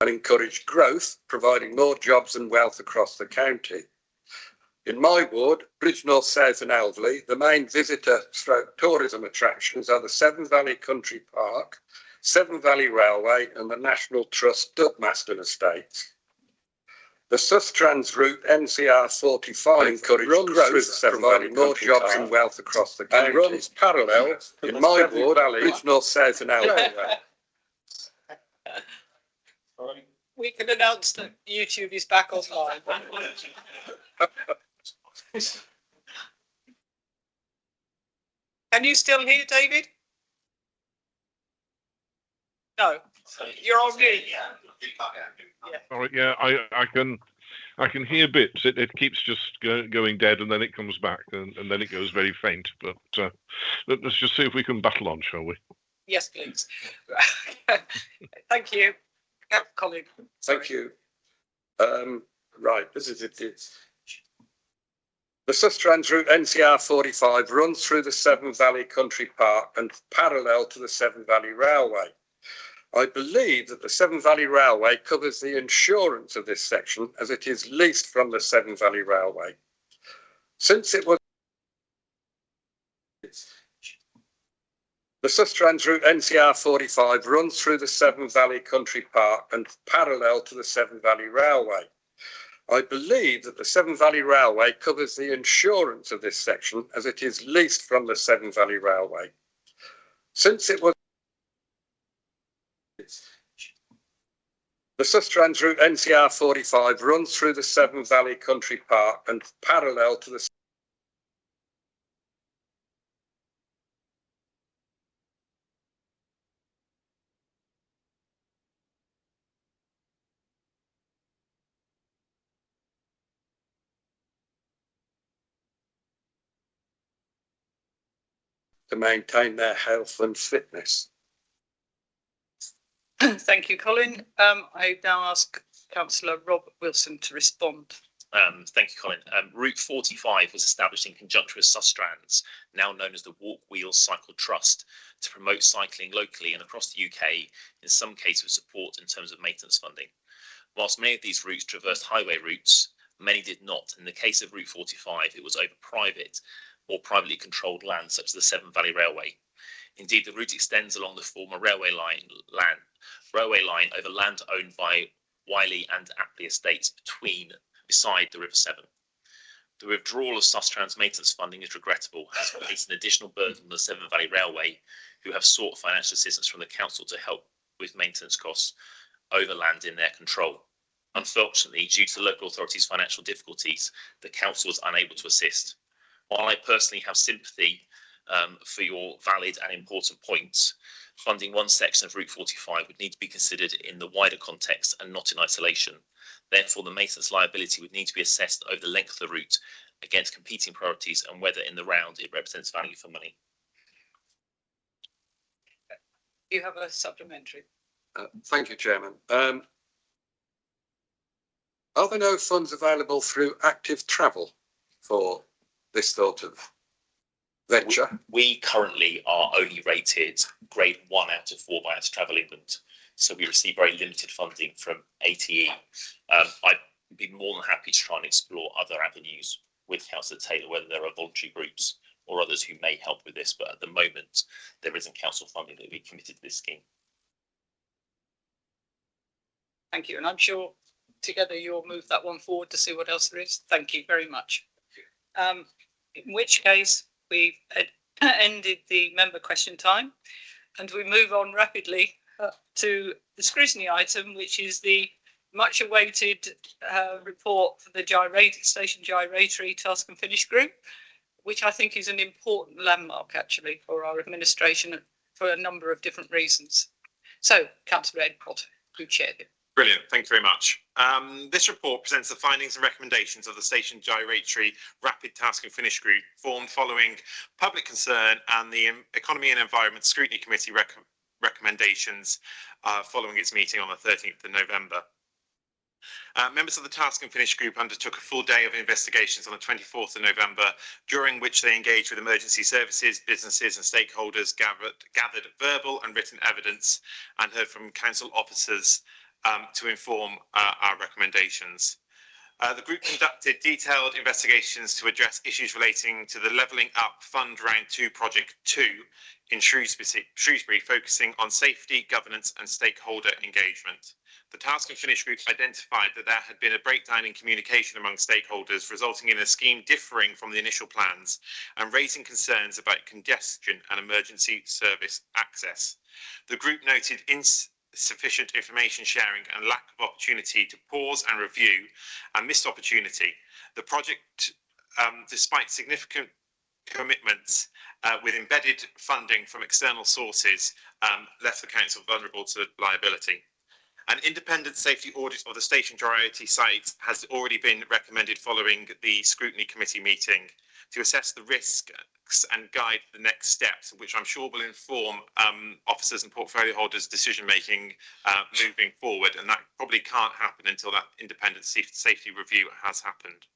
and encourage growth, providing more jobs and wealth across the county. In my ward, Bridge North South and Elveley, the main visitor/tourism attractions are the Severn Valley Country Park, Severn Valley Railway and the National Trust Dubmaston Estates. The Sustrans route NCR 45 encourages growth through the Severn Valley, more jobs and wealth across the county. And runs parallel in my ward, Bridge North South and Elveley. We can announce that YouTube is back online. Can you still hear, David? No, you're on mute. Sorry, yeah, I can hear bits. It keeps just going dead, and then it comes back, and then it goes very faint. But let's just see if we can battle on, shall we? Yes, please. Thank you, Colin. Thank you. Right, this is it. The Sustrans route NCR 45 runs through the Severn Valley Country Park and parallel to the Severn Valley Railway. I believe that the Severn Valley Railway covers the insurance of this section as it is leased from the Severn Valley Railway. Since it was the Sustrans route NCR 45 runs through the Severn Valley Country Park and parallel to the Severn Valley Railway. I believe that the Severn Valley Railway covers the insurance of this section as it is leased from the Severn Valley Railway. Since it was the Sustrans route NCR 45 runs through the Severn Valley Country Park and parallel to the to maintain their health and fitness. Thank you, Colin. I now ask Councillor Rob Wilson to respond. Thank you, Colin. Route 45 was established in conjunction with Sustrans, now known as the Walk Wheel Cycle Trust, to promote cycling locally and across the UK, in some cases with support in terms of maintenance funding. Whilst many of these routes traversed highway routes, many did not. In the case of Route 45, it was over private or privately controlled land, such as the Severn Valley Railway. Indeed, the route extends along the former railway line over land owned by Wiley and Apley estates beside the River Severn. The withdrawal of Sustrans maintenance funding is regrettable, as it placed an additional burden on the Severn Valley Railway, who have sought financial assistance from the council to help with maintenance costs over land in their control. Unfortunately, due to the local authorities' financial difficulties, the council was unable to assist. While I personally have sympathy for your valid and important points, funding one section of Route 45 would need to be considered in the wider context and not in isolation. Therefore, the maintenance liability would need to be assessed over the length of the route against competing priorities and whether in the round it represents value for money. You have a supplementary. Thank you, Chairman. Are there no funds available through active travel for this sort of venture? We currently are only rated grade 1 out of 4 by Active Travel England, so we receive very limited funding from ATE. I'd be more than happy to try and explore other avenues with Councillor Taylor, whether there are voluntary groups or others who may help with this, but at the moment there isn't council funding that we committed to this scheme. Thank you, and I'm sure together you'll move that one forward to see what else there is. Thank you very much. In which case we've ended the member question time, and we move on rapidly to the scrutiny item, which is the much awaited report for the Station Gyratory Task and Finish Group, which I think is an important landmark actually for our administration for a number of different reasons. So, Councillor Edpott, who chaired it. Brilliant, thank you very much. This report presents the findings and recommendations of the Station Gyratory Rapid Task and Finish Group formed following public concern and the Economy and Environment Scrutiny Committee recommendations following its meeting on the 13th of November. Members of the Task and Finish Group undertook a full day of investigations on the 24th of November, during which they engaged with emergency services, businesses and stakeholders, gathered verbal and written evidence and heard from council officers to inform our recommendations. The group conducted detailed investigations to address issues relating to the Levelling Up Fund Round 2 Project 2 in Shrewsbury, focusing on safety, governance and stakeholder engagement. The Task and Finish group identified that there had been a breakdown in communication among stakeholders, resulting in a scheme differing from the initial plans and raising concerns about congestion and emergency service access. The group noted insufficient information sharing and lack of opportunity to pause and review and missed opportunity. The project, despite significant commitments with embedded funding from external sources, left the council vulnerable to liability. An independent safety audit of the station priority site has already been recommended following the scrutiny committee meeting to assess the risks and guide the next steps, which I'm sure will inform officers and portfolio holders' decision making moving forward. And that probably can't happen until that independent safety review has happened.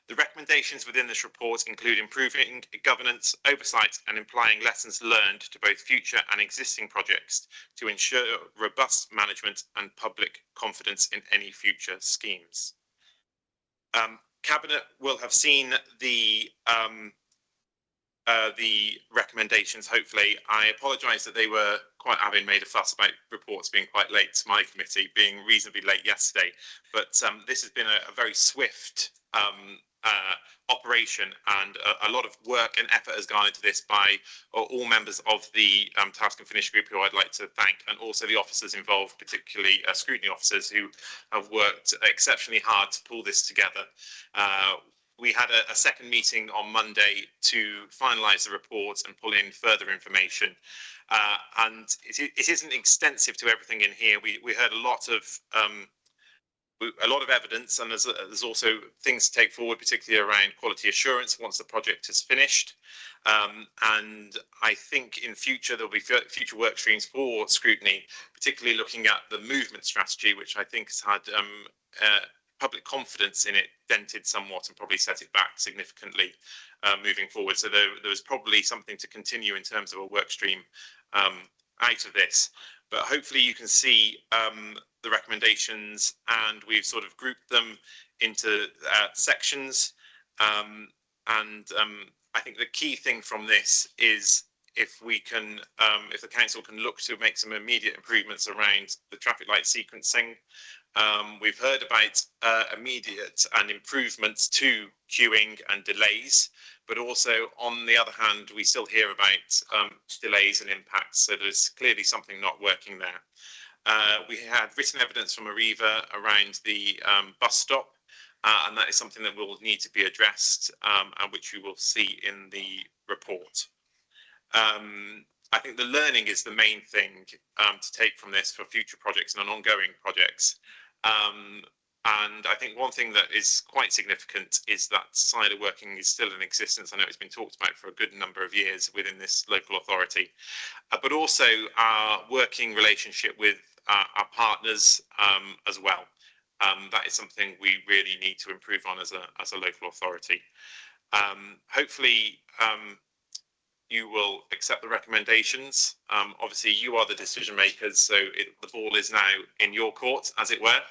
The recommendations within this report include improving governance, oversight and applying lessons learned to both future and existing projects to ensure robust management and public confidence in any future schemes. Cabinet will have seen the recommendations, hopefully. I apologise that they were quite having made a fuss about reports being quite late to my committee, being reasonably late yesterday. But this has been a very swift operation, and a lot of work and effort has gone into this by all members of the Task and Finish group, who I'd like to thank, and also the officers involved, particularly scrutiny officers, who have worked exceptionally hard to pull this together. We had a second meeting on Monday to finalise the report and pull in further information. And it isn't extensive to everything in here. We heard a lot of evidence, and there's also things to take forward, particularly around quality assurance once the project is finished. And I think in future there'll be future work streams for scrutiny, particularly looking at the movement strategy, which I think has had public confidence in it dented somewhat and probably set it back significantly moving forward. So there was probably something to continue in terms of a work stream out of this. But hopefully you can see the recommendations, and we've sort of grouped them into sections. I think the key thing from this is if we can, if the council can look to make some immediate improvements around the traffic light sequencing. We've heard about immediate and improvements to queuing and delays, but also on the other hand, we still hear about delays and impacts. So there's clearly something not working there. We had written evidence from Arriva around the bus stop, and that is something that will need to be addressed, and which you will see in the report. I think the learning is the main thing to take from this for future projects and ongoing projects. And I think one thing that is quite significant is that cider working is still in existence. I know it's been talked about for a good number of years within this local authority, but also our working relationship with our partners as well. That is something we really need to improve on as a local authority. Hopefully you will accept the recommendations. Obviously you are the decision makers, so the ball is now in your court, as it were.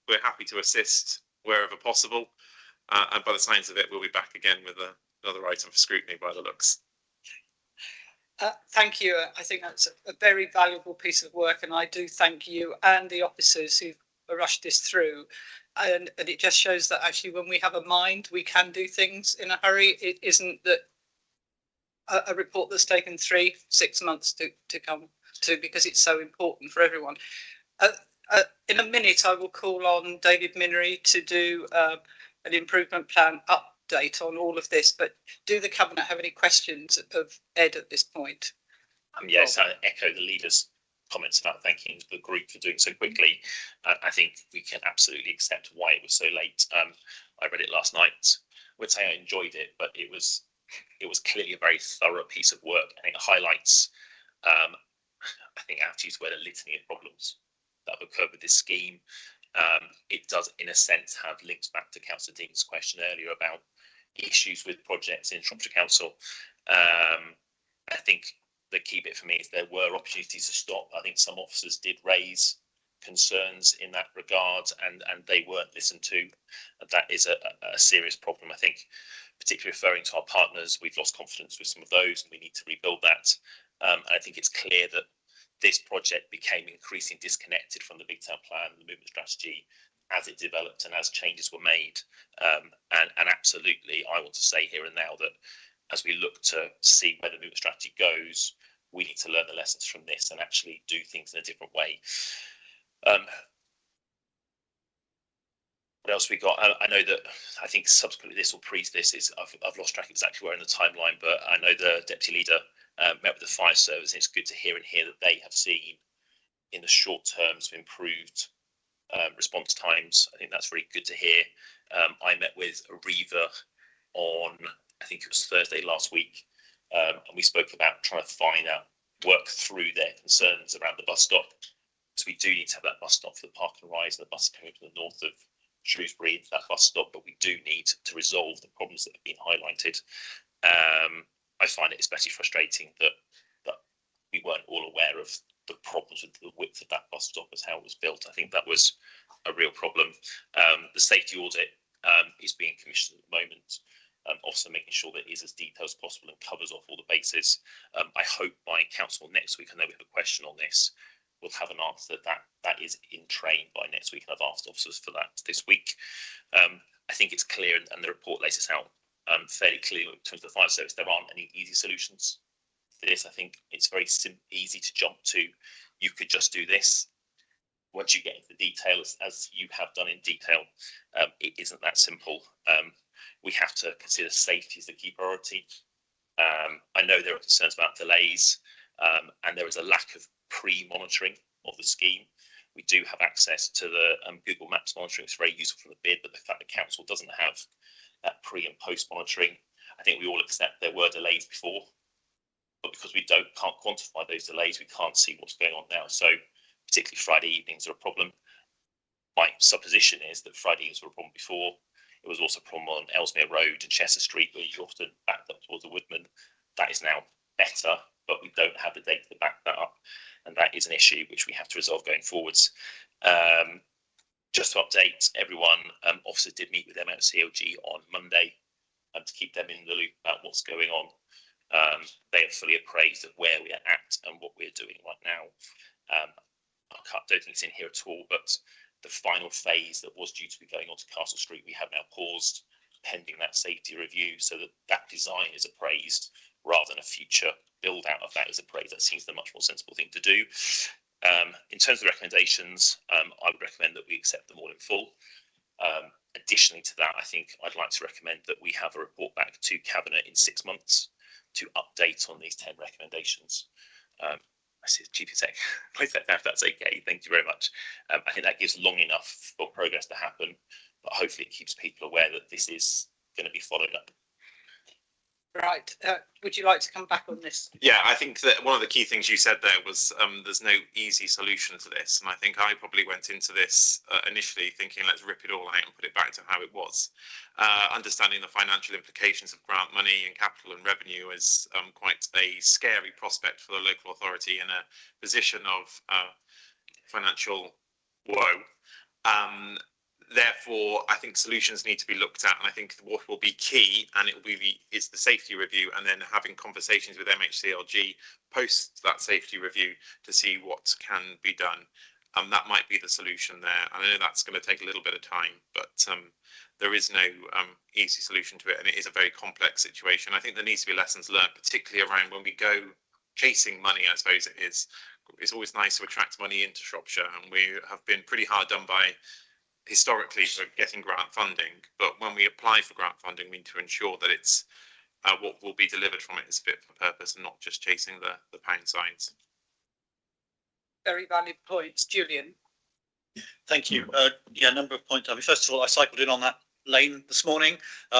We're happy to assist wherever possible. And by the signs of it, we'll be back again with another item for scrutiny by the looks. Thank you. I think that's a very valuable piece of work, and I do thank you and the officers who've rushed this through. And it just shows that actually when we have a mind, we can do things in a hurry. It isn't that a report that's taken 3-6 months to come to, because it's so important for everyone. In a minute, I will call on David Minery to do an improvement plan update on all of this. But do the Cabinet have any questions of Ed at this point? Yes, I echo the leader's comments about thanking the group for doing so quickly. I think we can absolutely accept why it was so late. I read it last night. I would say I enjoyed it, but it was clearly a very thorough piece of work, and it highlights, I think, I have to use the word, a litany of problems that have occurred with this scheme. It does, in a sense, have links back to Councillor Dean's question earlier about issues with projects in Shropshire Council. I think the key bit for me is there were opportunities to stop. I think some officers did raise concerns in that regard, and they weren't listened to. And that is a serious problem. I think, particularly referring to our partners, we've lost confidence with some of those, and we need to rebuild that. And I think it's clear that this project became increasingly disconnected from the Big Town Plan, the movement strategy, as it developed and as changes were made. And absolutely, I want to say here and now that as we look to see where the movement strategy goes, we need to learn the lessons from this and actually do things in a different way. What else we got? I know that I think subsequently this or pre this is I've lost track exactly where in the timeline, but I know the deputy leader met with the fire service, and it's good to hear and hear that they have seen in the short term some improved response times. I think that's very good to hear. I met with Arriva on, I think it was Thursday last week, and we spoke about trying to work through their concerns around the bus stop. So we do need to have that bus stop for the park and rise, and the bus coming to the north of Shrewsbury into that bus stop, but we do need to resolve the problems that have been highlighted. I find it especially frustrating that we weren't all aware of the problems with the width of that bus stop as how it was built. I think that was a real problem. The safety audit is being commissioned at the moment, also making sure that it is as detailed as possible and covers off all the bases. I hope by council next week, I know we have a question on this, we'll have an answer that is in train by next week, and I've asked officers for that this week. I think it's clear, and the report lays this out fairly clearly in terms of the fire service, there aren't any easy solutions for this. I think it's very easy to jump to, you could just do this. Once you get into the details, as you have done in detail, it isn't that simple. We have to consider safety as the key priority. I know there are concerns about delays, and there is a lack of pre-monitoring of the scheme. We do have access to the Google Maps monitoring. It's very useful from the bid, but the fact the council doesn't have that pre and post monitoring, I think we all accept there were delays before, but because we can't quantify those delays, we can't see what's going on now. So particularly Friday evenings are a problem. My supposition is that Friday evenings were a problem before. It was also a problem on Ellesmere Road and Chester Street, where you often backed up towards the Woodman. That is now better, but we don't have the data to back that up. And that is an issue which we have to resolve going forwards. Just to update everyone, officers did meet with MLCLG on Monday to keep them in the loop about what's going on. They are fully appraised of where we are at and what we're doing right now. I don't think it's in here at all, but the final phase that was due to be going on to Castle Street, we have now paused pending that safety review so that that design is appraised rather than a future build out of that is appraised. That seems the much more sensible thing to do. In terms of the recommendations, I would recommend that we accept them all in full. Additionally to that, I think I'd like to recommend that we have a report back to Cabinet in 6 months to update on these 10 recommendations. I see Chief Exec, if that's okay, thank you very much. I think that gives long enough for progress to happen, but hopefully it keeps people aware that this is going to be followed up. Right. Would you like to come back on this? Yeah, I think that one of the key things you said there was there's no easy solution to this. And I think I probably went into this initially thinking, let's rip it all out and put it back to how it was. Understanding the financial implications of grant money and capital and revenue is quite a scary prospect for the local authority in a position of financial woe. Therefore, I think solutions need to be looked at, and I think what will be key, and it will be is the safety review, and then having conversations with MHCLG post that safety review to see what can be done. That might be the solution there. I know that's going to take a little bit of time, but there is no easy solution to it, and it is a very complex situation. I think there needs to be lessons learned, particularly around when we go chasing money. I suppose it is. It's always nice to attract money into Shropshire, and we have been pretty hard done by historically for getting grant funding, but when we apply for grant funding, we need to ensure that it's what will be delivered from it is fit for purpose and not just chasing the pound signs. Very valid points. Julian. Thank you. Yeah, a number of points. I mean, first of all, I cycled in on that lane this morning.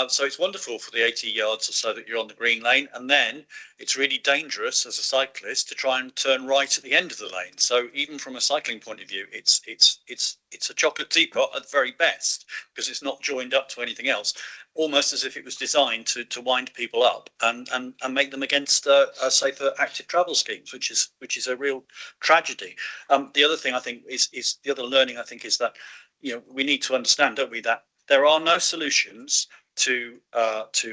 So it's wonderful for the 80 yards or so that you're on the green lane, and then it's really dangerous as a cyclist to try and turn right at the end of the lane. So even from a cycling point of view, it's a chocolate teapot at the very best, because it's not joined up to anything else, almost as if it was designed to wind people up and make them against safer active travel schemes, which is a real tragedy. The other thing I think is the other learning I think is that, you know, we need to understand, don't we, that there are no solutions to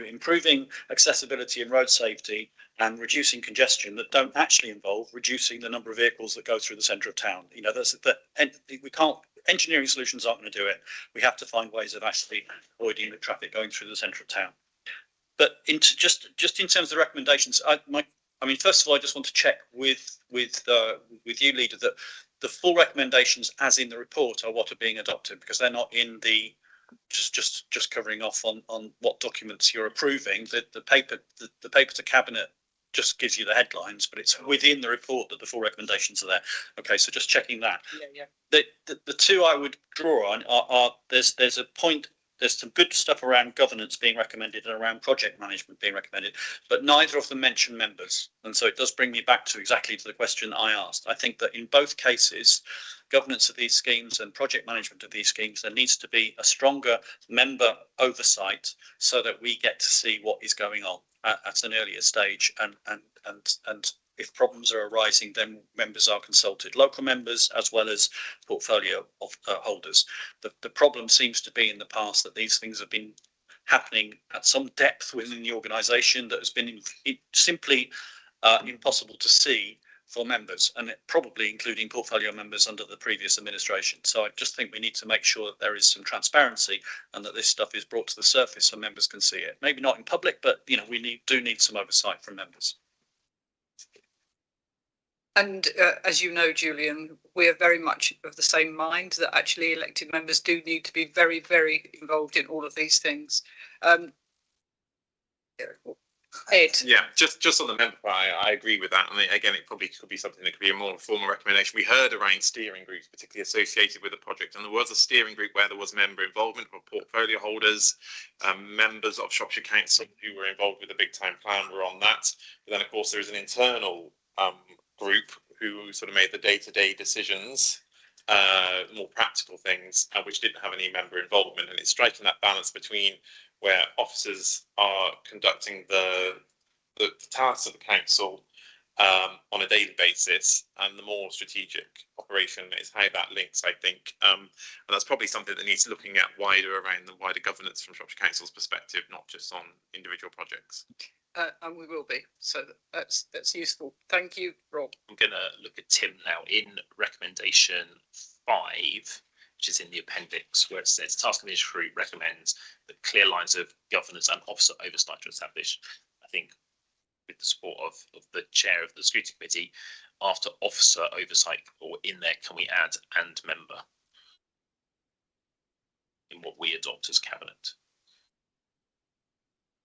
improving accessibility and road safety and reducing congestion that don't actually involve reducing the number of vehicles that go through the centre of town. You know, we can't. Engineering solutions aren't going to do it. We have to find ways of actually avoiding the traffic going through the centre of town. But just in terms of the recommendations, I mean, first of all, I just want to check with you, Leader, that the full recommendations, as in the report, are what are being adopted, because they're not in the just covering off on what documents you're approving. The paper to cabinet just gives you the headlines, but it's within the report that the full recommendations are there. Okay, so just checking that. Yeah. The two I would draw on are there's a point. There's some good stuff around governance being recommended and around project management being recommended, but neither of them mention members. And so it does bring me back to exactly to the question I asked. I think that in both cases, governance of these schemes and project management of these schemes, there needs to be a stronger member oversight so that we get to see what is going on at an earlier stage, and if problems are arising, then members are consulted, local members as well as portfolio of holders. The problem seems to be in the past that these things have been happening at some depth within the organisation that has been simply impossible to see for members, and probably including portfolio members under the previous administration. So I just think we need to make sure that there is some transparency and that this stuff is brought to the surface so members can see it. Maybe not in public, but you know, we do need some oversight from members. And as you know, Julian, we are very much of the same mind that actually elected members do need to be very, very involved in all of these things. Ed. Yeah, just on the member part, I agree with that. And again, it probably could be something that could be a more formal recommendation. We heard around steering groups, particularly associated with the project, and there was a steering group where there was member involvement of portfolio holders, members of Shropshire Council who were involved with the big time plan were on that. But then, of course, there is an internal group who sort of made the day-to-day decisions, more practical things, which didn't have any member involvement. And it's striking that balance between where officers are conducting the tasks of the council on a daily basis, and the more strategic operation is how that links, I think. And that's probably something that needs looking at wider around the wider governance from Shropshire Council's perspective, not just on individual projects. And we will be. So that's useful. Thank you, Rob. I'm going to look at Tim now in recommendation 5, which is in the appendix, where it says Task Committee Shrew recommends that clear lines of governance and officer oversight are established. I think with the support of the chair of the scrutiny committee, after officer oversight, or in there, can we add and member in what we adopt as cabinet?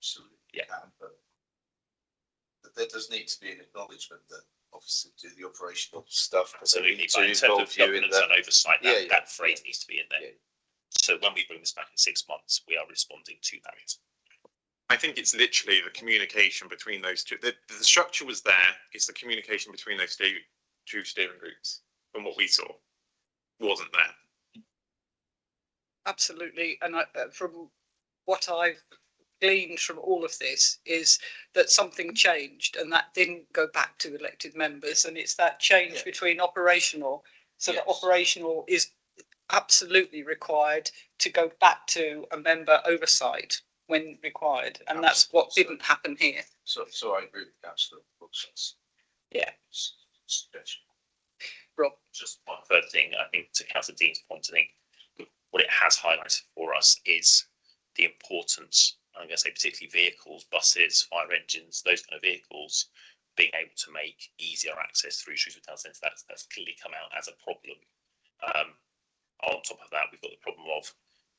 Absolutely. Yeah. But there does need to be an acknowledgement that officers do the operational stuff. Absolutely, but in terms of governance and oversight, that phrase needs to be in there. Yeah. So when we bring this back in 6 months, we are responding to that. I think it's literally the communication between those two. The structure was there. It's the communication between those two steering groups. From what we saw, wasn't there. Absolutely, and from what I've gleaned from all of this is that something changed, and that didn't go back to elected members, and it's that change between operational. So that operational is absolutely required to go back to a member oversight when required, and that's what didn't happen here. So I agree with Councillor Brooks. Yeah. Rob. Just one third thing, I think, to Councillor Dean's point, I think what it has highlighted for us is the importance, I'm going to say particularly vehicles, buses, fire engines, those kind of vehicles, being able to make easier access through Shrewsbury Town Centre. That's clearly come out as a problem. On top of that, we've got the problem of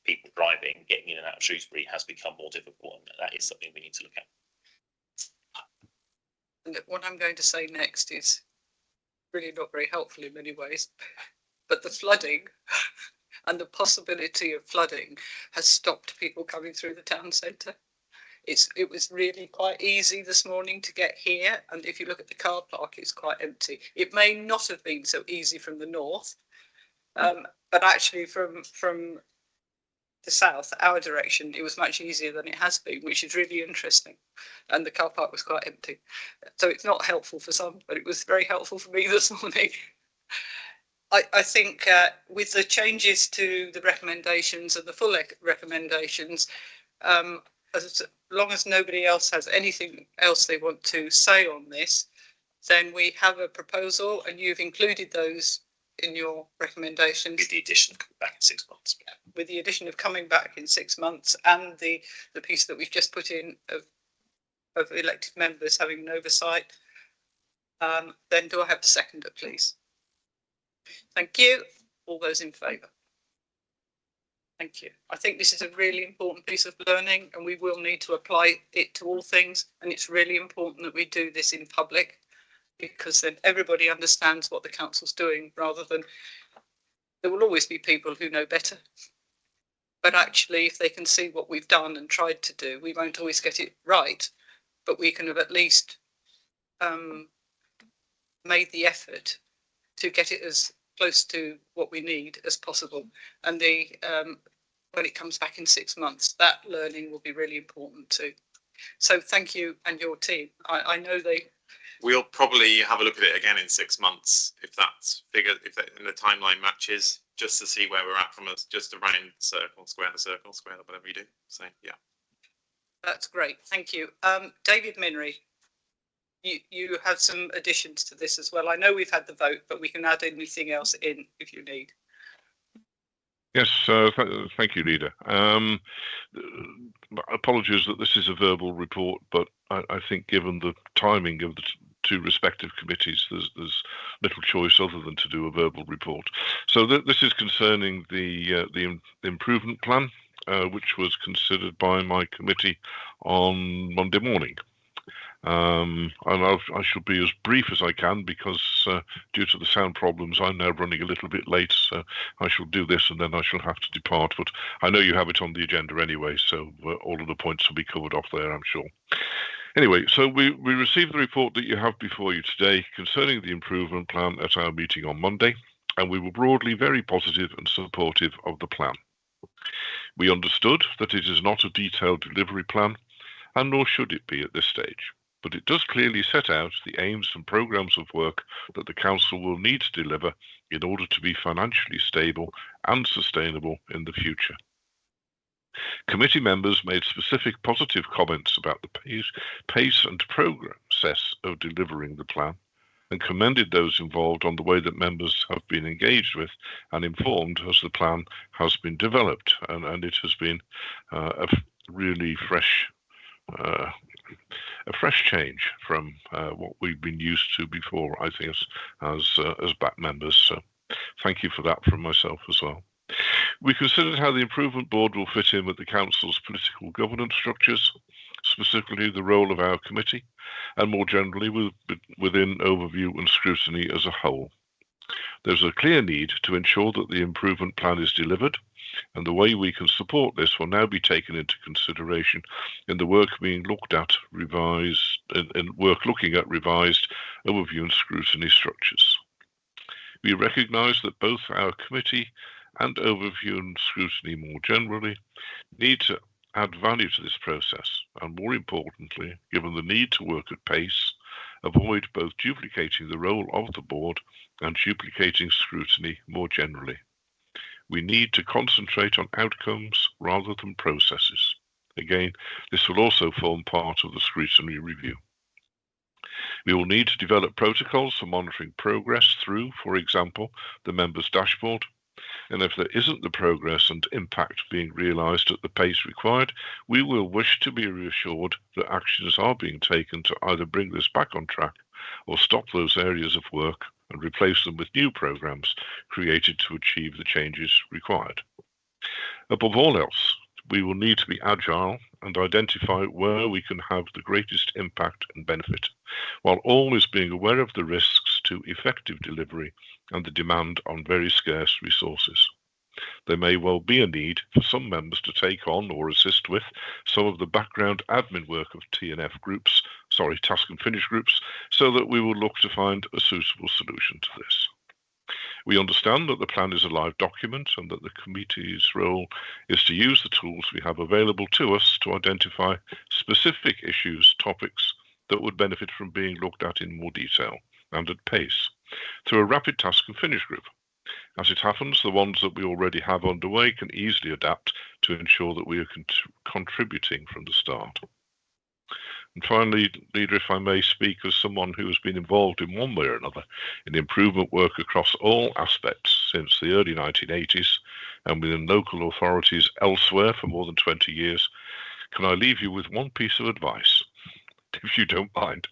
people driving, getting in and out of Shrewsbury has become more difficult, and that is something we need to look at. And what I'm going to say next is really not very helpful in many ways, but the flooding and the possibility of flooding has stopped people coming through the town centre. It was really quite easy this morning to get here, and if you look at the car park, it's quite empty. It may not have been so easy from the north, but actually from the south, our direction, it was much easier than it has been, which is really interesting. And the car park was quite empty. So it's not helpful for some, but it was very helpful for me this morning. I think with the changes to the recommendations and the full recommendations, as long as nobody else has anything else they want to say on this, then we have a proposal, and you've included those in your recommendations. With the addition of coming back in 6 months. With the addition of coming back in 6 months, and the piece that we've just put in of elected members having an oversight, then do I have the seconder, please? Thank you. All those in favour? Thank you. I think this is a really important piece of learning, and we will need to apply it to all things. And it's really important that we do this in public, because then everybody understands what the council's doing, rather than there will always be people who know better. But actually, if they can see what we've done and tried to do, we won't always get it right, but we can have at least made the effort to get it as close to what we need as possible. And when it comes back in 6 months, that learning will be really important too. So thank you and your team. I know We'll probably have a look at it again in 6 months if that's figured, if that, in the timeline matches, just to see where we're at from us, just around circle, square, whatever you do. So yeah. That's great. Thank you. David Minry, you have some additions to this as well. I know we've had the vote, but we can add anything else in if you need. Yes, thank you, Leader. Apologies that this is a verbal report, but I think given the timing of the two respective committees, there's little choice other than to do a verbal report. So this is concerning the improvement plan, which was considered by my committee on Monday morning. And I shall be as brief as I can, because due to the sound problems, I'm now running a little bit late. So I shall do this and then I shall have to depart. But I know you have it on the agenda anyway, so all of the points will be covered off there, I'm sure. Anyway, so we received the report that you have before you today concerning the improvement plan at our meeting on Monday, and we were broadly very positive and supportive of the plan. We understood that it is not a detailed delivery plan, and nor should it be at this stage. But it does clearly set out the aims and programmes of work that the Council will need to deliver in order to be financially stable and sustainable in the future. Committee members made specific positive comments about the pace and process of delivering the plan, and commended those involved on the way that members have been engaged with and informed as the plan has been developed, and it has been a really fresh change from what we've been used to before, I think, as back members. So thank you for that from myself as well. We considered how the Improvement Board will fit in with the Council's political governance structures, specifically the role of our committee, and more generally within overview and scrutiny as a whole. There's a clear need to ensure that the improvement plan is delivered, and the way we can support this will now be taken into consideration in the work being looked at, revised overview and scrutiny structures. We recognise that both our committee and overview and scrutiny more generally need to add value to this process, and more importantly, given the need to work at pace, avoid both duplicating the role of the board and duplicating scrutiny more generally. We need to concentrate on outcomes rather than processes. Again, this will also form part of the scrutiny review. We will need to develop protocols for monitoring progress through, for example, the members' dashboard. And if there isn't the progress and impact being realised at the pace required, we will wish to be reassured that actions are being taken to either bring this back on track or stop those areas of work and replace them with new programmes created to achieve the changes required. Above all else, we will need to be agile and identify where we can have the greatest impact and benefit, while always being aware of the risks to effective delivery and the demand on very scarce resources. there may well be a need for some members to take on or assist with some of the background admin work of task and finish groups, so that we will look to find a suitable solution to this. We understand that the plan is a live document and that the committee's role is to use the tools we have available to us to identify specific issues, topics that would benefit from being looked at in more detail and at pace through a rapid task and finish group. As it happens, the ones that we already have underway can easily adapt to ensure that we are contributing from the start. And finally, Leader, if I may speak as someone who has been involved in one way or another in improvement work across all aspects since the early 1980s and within local authorities elsewhere for more than 20 years, can I leave you with one piece of advice, if you don't mind?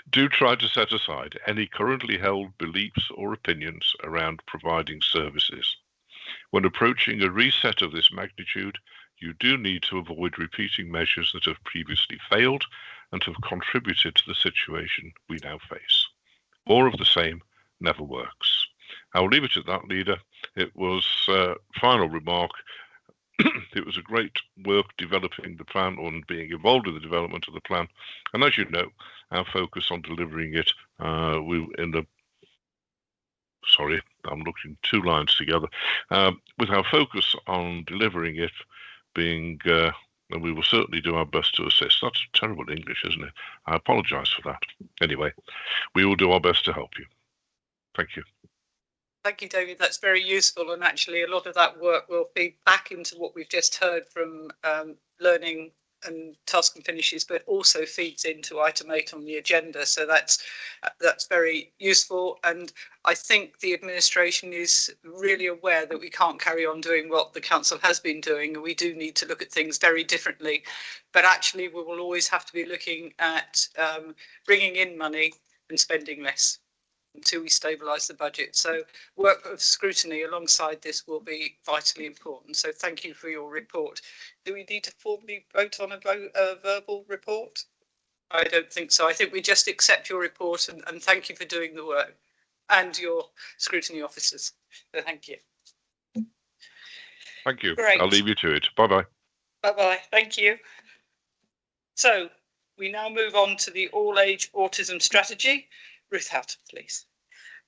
Do try to set aside any currently held beliefs or opinions around providing services. When approaching a reset of this magnitude, you do need to avoid repeating measures that have previously failed and have contributed to the situation we now face. More of the same never works. I'll leave it at that, Leader. It was final remark. It was a great work developing the plan and being involved in the development of the plan. And as you know, our focus on delivering it, sorry, I'm looking two lines together. With our focus on delivering it being, and we will certainly do our best to assist. That's terrible English, isn't it? I apologise for that. Anyway, we will do our best to help you. Thank you. Thank you, David. That's very useful. And actually, a lot of that work will feed back into what we've just heard from learning and task and finishes, but also feeds into item 8 on the agenda. So that's very useful. And I think the administration is really aware that we can't carry on doing what the council has been doing, and we do need to look at things very differently. But actually, we will always have to be looking at bringing in money and spending less until we stabilise the budget. So work of scrutiny alongside this will be vitally important. So thank you for your report. Do we need to formally vote on a verbal report? I don't think so. I think we just accept your report and thank you for doing the work and your scrutiny officers. So thank you. Thank you. Great. I'll leave you to it. Bye-bye. Bye-bye. Thank you. So we now move on to the all-age autism strategy. Ruth Houghton, please.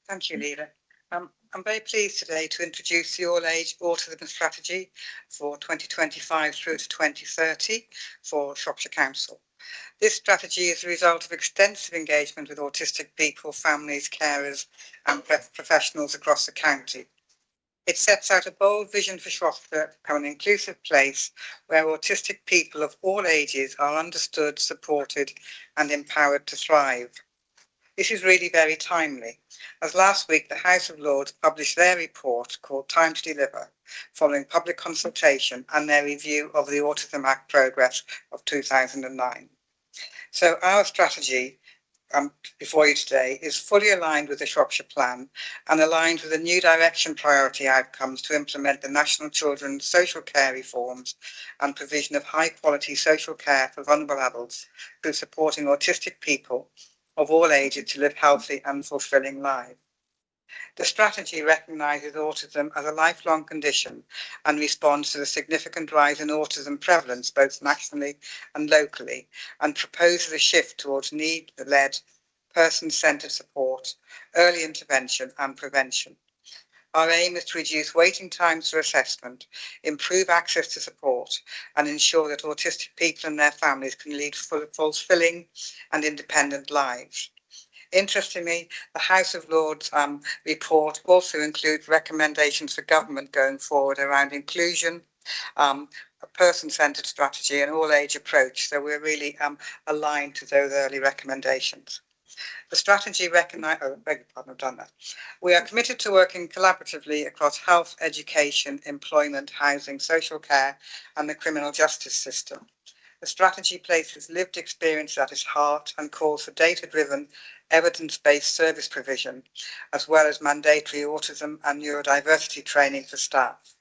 Thank you, Leila. I'm very pleased today to introduce the all-age autism strategy for 2025 through to 2030 for Shropshire Council. This strategy is a result of extensive engagement with autistic people, families, carers and professionals across the county. It sets out a bold vision for Shropshire to become an inclusive place where autistic people of all ages are understood, supported and empowered to thrive. This is really very timely, as last week the House of Lords published their report called Time to Deliver, following public consultation and their review of the Autism Act progress of 2009. So our strategy before you today is fully aligned with the Shropshire Plan and aligned with the new direction priority outcomes to implement the National Children's Social Care reforms and provision of high quality social care for vulnerable adults through supporting autistic people of all ages to live healthy and fulfilling lives. The strategy recognises autism as a lifelong condition and responds to the significant rise in autism prevalence both nationally and locally, and proposes a shift towards need-led, person-centred support, early intervention and prevention. Our aim is to reduce waiting times for assessment, improve access to support, and ensure that autistic people and their families can lead fulfilling and independent lives. Interestingly, the House of Lords report also includes recommendations for government going forward around inclusion, a person-centred strategy and all-age approach. So we're really aligned to those early recommendations. The strategy We are committed to working collaboratively across health, education, employment, housing, social care and the criminal justice system. The strategy places lived experience at its heart and calls for data-driven, evidence-based service provision, as well as mandatory autism and neurodiversity training for staff.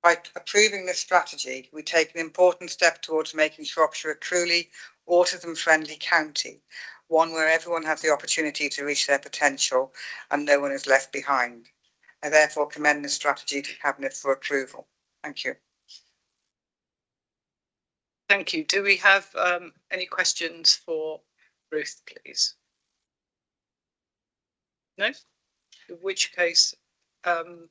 By approving this strategy, we take an important step towards making Shropshire a truly autism-friendly county, one where everyone has the opportunity to reach their potential and no one is left behind. I therefore commend the strategy to Cabinet for approval. Thank you. Thank you. Do we have any questions for Ruth, please? No? In which case, I'm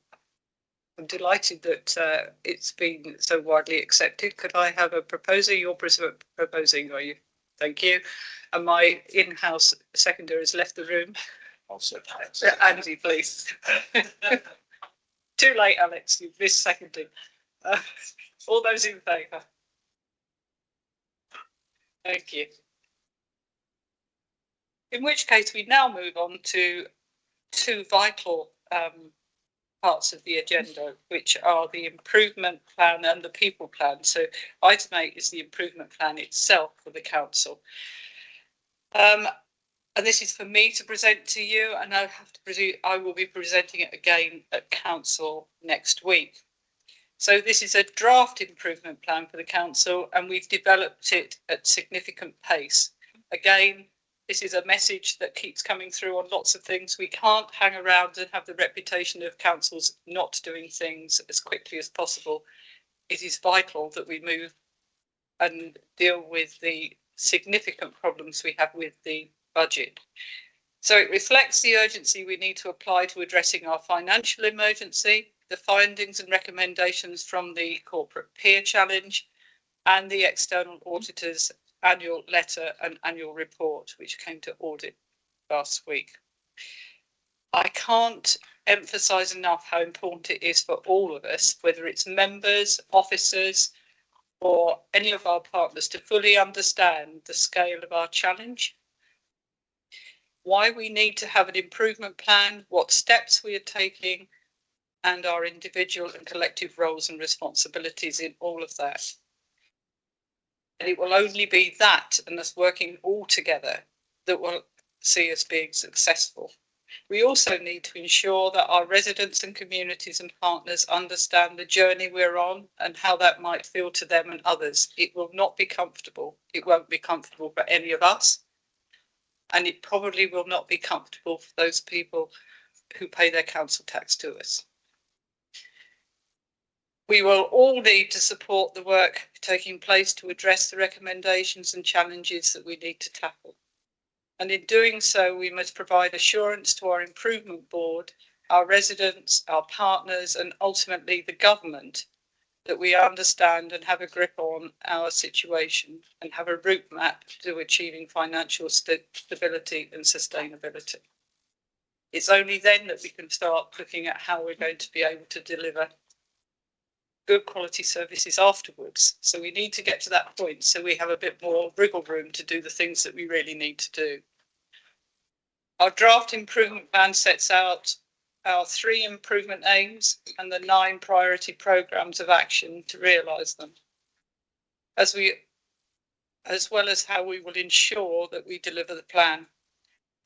delighted that it's been so widely accepted. Could I have a proposer? You're proposing, are you? Thank you. And my in-house seconder has left the room. I'll sit Andy, please. Too late, Alex. You've missed seconding. All those in favour? Thank you. In which case, we now move on to two vital parts of the agenda, which are the improvement plan and the people plan. So item 8 is the improvement plan itself for the council. And this is for me to present to you, and I will be presenting it again at council next week. So this is a draft improvement plan for the council, and we've developed it at significant pace. Again, this is a message that keeps coming through on lots of things. We can't hang around and have the reputation of councils not doing things as quickly as possible. It is vital that we move and deal with the significant problems we have with the budget. So it reflects the urgency we need to apply to addressing our financial emergency, the findings and recommendations from the corporate peer challenge, and the external auditors' annual letter and annual report, which came to audit last week. I can't emphasise enough how important it is for all of us, whether it's members, officers, or any of our partners, to fully understand the scale of our challenge, why we need to have an improvement plan, what steps we are taking, and our individual and collective roles and responsibilities in all of that. And it will only be that and us working all together that will see us being successful. We also need to ensure that our residents and communities and partners understand the journey we're on and how that might feel to them and others. It will not be comfortable. It won't be comfortable for any of us. And it probably will not be comfortable for those people who pay their council tax to us. We will all need to support the work taking place to address the recommendations and challenges that we need to tackle. And in doing so, we must provide assurance to our improvement board, our residents, our partners, and ultimately the government that we understand and have a grip on our situation and have a route map to achieving financial stability and sustainability. It's only then that we can start looking at how we're going to be able to deliver good quality services afterwards. So we need to get to that point so we have a bit more wriggle room to do the things that we really need to do. Our draft improvement plan sets out our 3 improvement aims and the 9 priority programmes of action to realise them, as well as how we will ensure that we deliver the plan.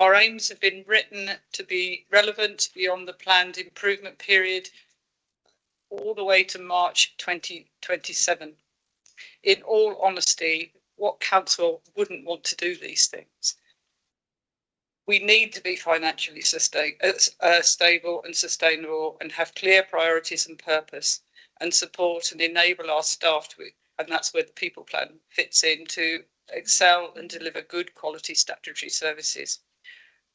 Our aims have been written to be relevant beyond the planned improvement period all the way to March 2027. In all honesty, what council wouldn't want to do these things? We need to be financially stable and sustainable and have clear priorities and purpose and support and enable our staff to, and that's where the people plan fits in, to excel and deliver good quality statutory services.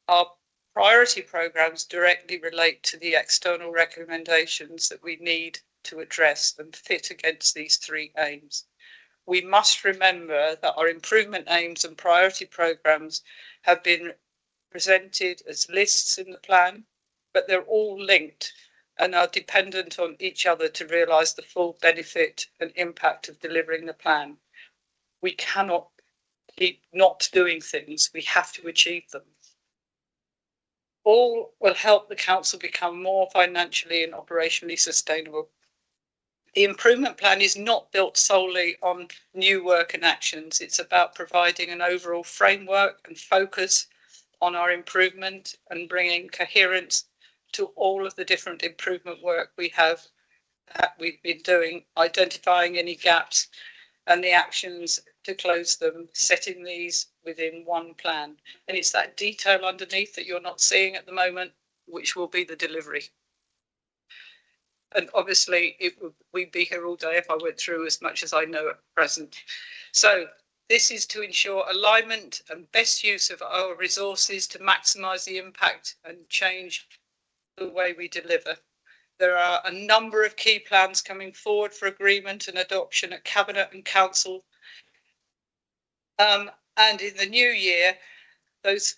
Our priority programmes directly relate to the external recommendations that we need to address and fit against these 3 aims. We must remember that our improvement aims and priority programmes have been presented as lists in the plan, but they're all linked and are dependent on each other to realise the full benefit and impact of delivering the plan. We cannot keep not doing things, we have to achieve them. All will help the council become more financially and operationally sustainable. The improvement plan is not built solely on new work and actions. It's about providing an overall framework and focus on our improvement and bringing coherence to all of the different improvement work we've been doing, identifying any gaps and the actions to close them, setting these within one plan. And it's that detail underneath that you're not seeing at the moment, which will be the delivery. And obviously we'd be here all day if I went through as much as I know at present. So this is to ensure alignment and best use of our resources to maximise the impact and change the way we deliver. There are a number of key plans coming forward for agreement and adoption at Cabinet and Council. And in the new year, those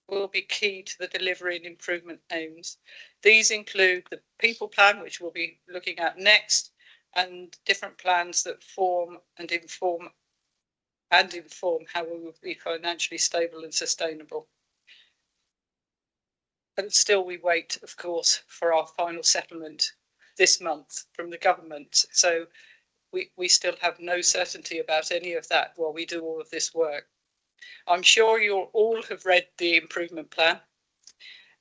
will be key to the delivery and improvement aims. These include the people plan, which we'll be looking at next, and different plans that form and inform how we will be financially stable and sustainable. And still we wait, of course, for our final settlement this month from the government. So we still have no certainty about any of that while we do all of this work. I'm sure you all have read the improvement plan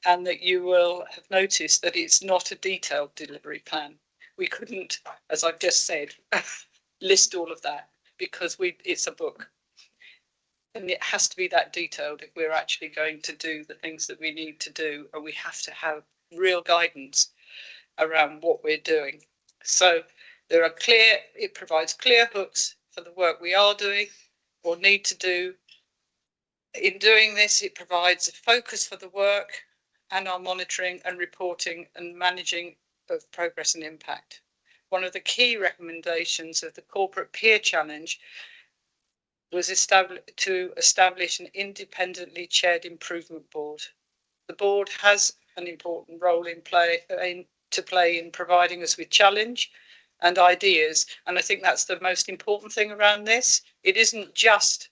and that you will have noticed that it's not a detailed delivery plan. We couldn't, as I've just said, list all of that because it's a book. And it has to be that detailed if we're actually going to do the things that we need to do, and we have to have real guidance around what we're doing. So it provides clear hooks for the work we are doing or need to do. In doing this, it provides a focus for the work and our monitoring and reporting and managing of progress and impact. One of the key recommendations of the Corporate Peer Challenge was to establish an independently chaired improvement board. The board has an important role to play in providing us with challenge and ideas, and I think that's the most important thing around this. It isn't just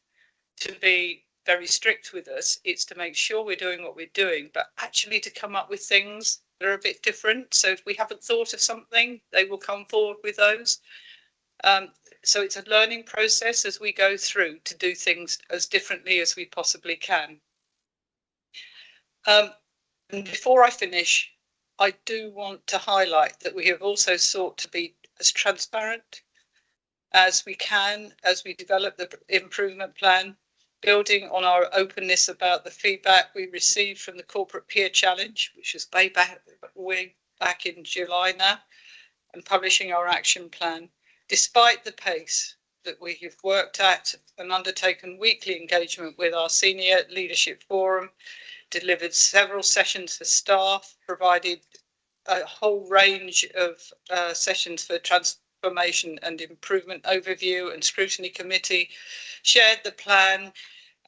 to be very strict with us, it's to make sure we're doing what we're doing, but actually to come up with things that are a bit different. So if we haven't thought of something, they will come forward with those. So it's a learning process as we go through to do things as differently as we possibly can. And before I finish, I do want to highlight that we have also sought to be as transparent as we can as we develop the improvement plan, building on our openness about the feedback we received from the Corporate Peer Challenge, which was way back in July now, and publishing our action plan. Despite the pace that we have worked at and undertaken weekly engagement with our senior leadership forum, delivered several sessions for staff, provided a whole range of sessions for transformation and improvement overview and scrutiny committee, shared the plan.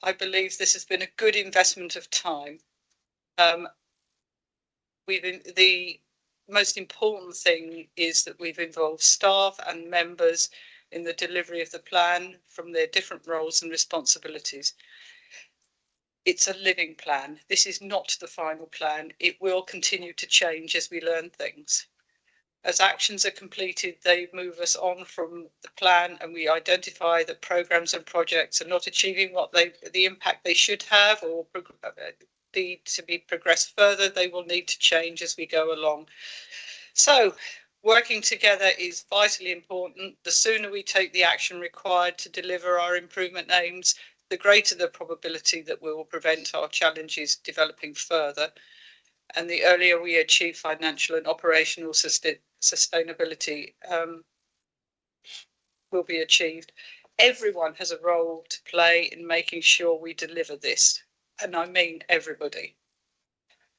I believe this has been a good investment of time. The most important thing is that we've involved staff and members in the delivery of the plan from their different roles and responsibilities. It's a living plan. This is not the final plan. It will continue to change as we learn things. As actions are completed, they move us on from the plan, and we identify that programs and projects are not achieving the impact they should have or need to be progressed further. They will need to change as we go along. So working together is vitally important. The sooner we take the action required to deliver our improvement aims, the greater the probability that we will prevent our challenges developing further. And the earlier we achieve financial and operational sustainability will be achieved. Everyone has a role to play in making sure we deliver this. And I mean everybody.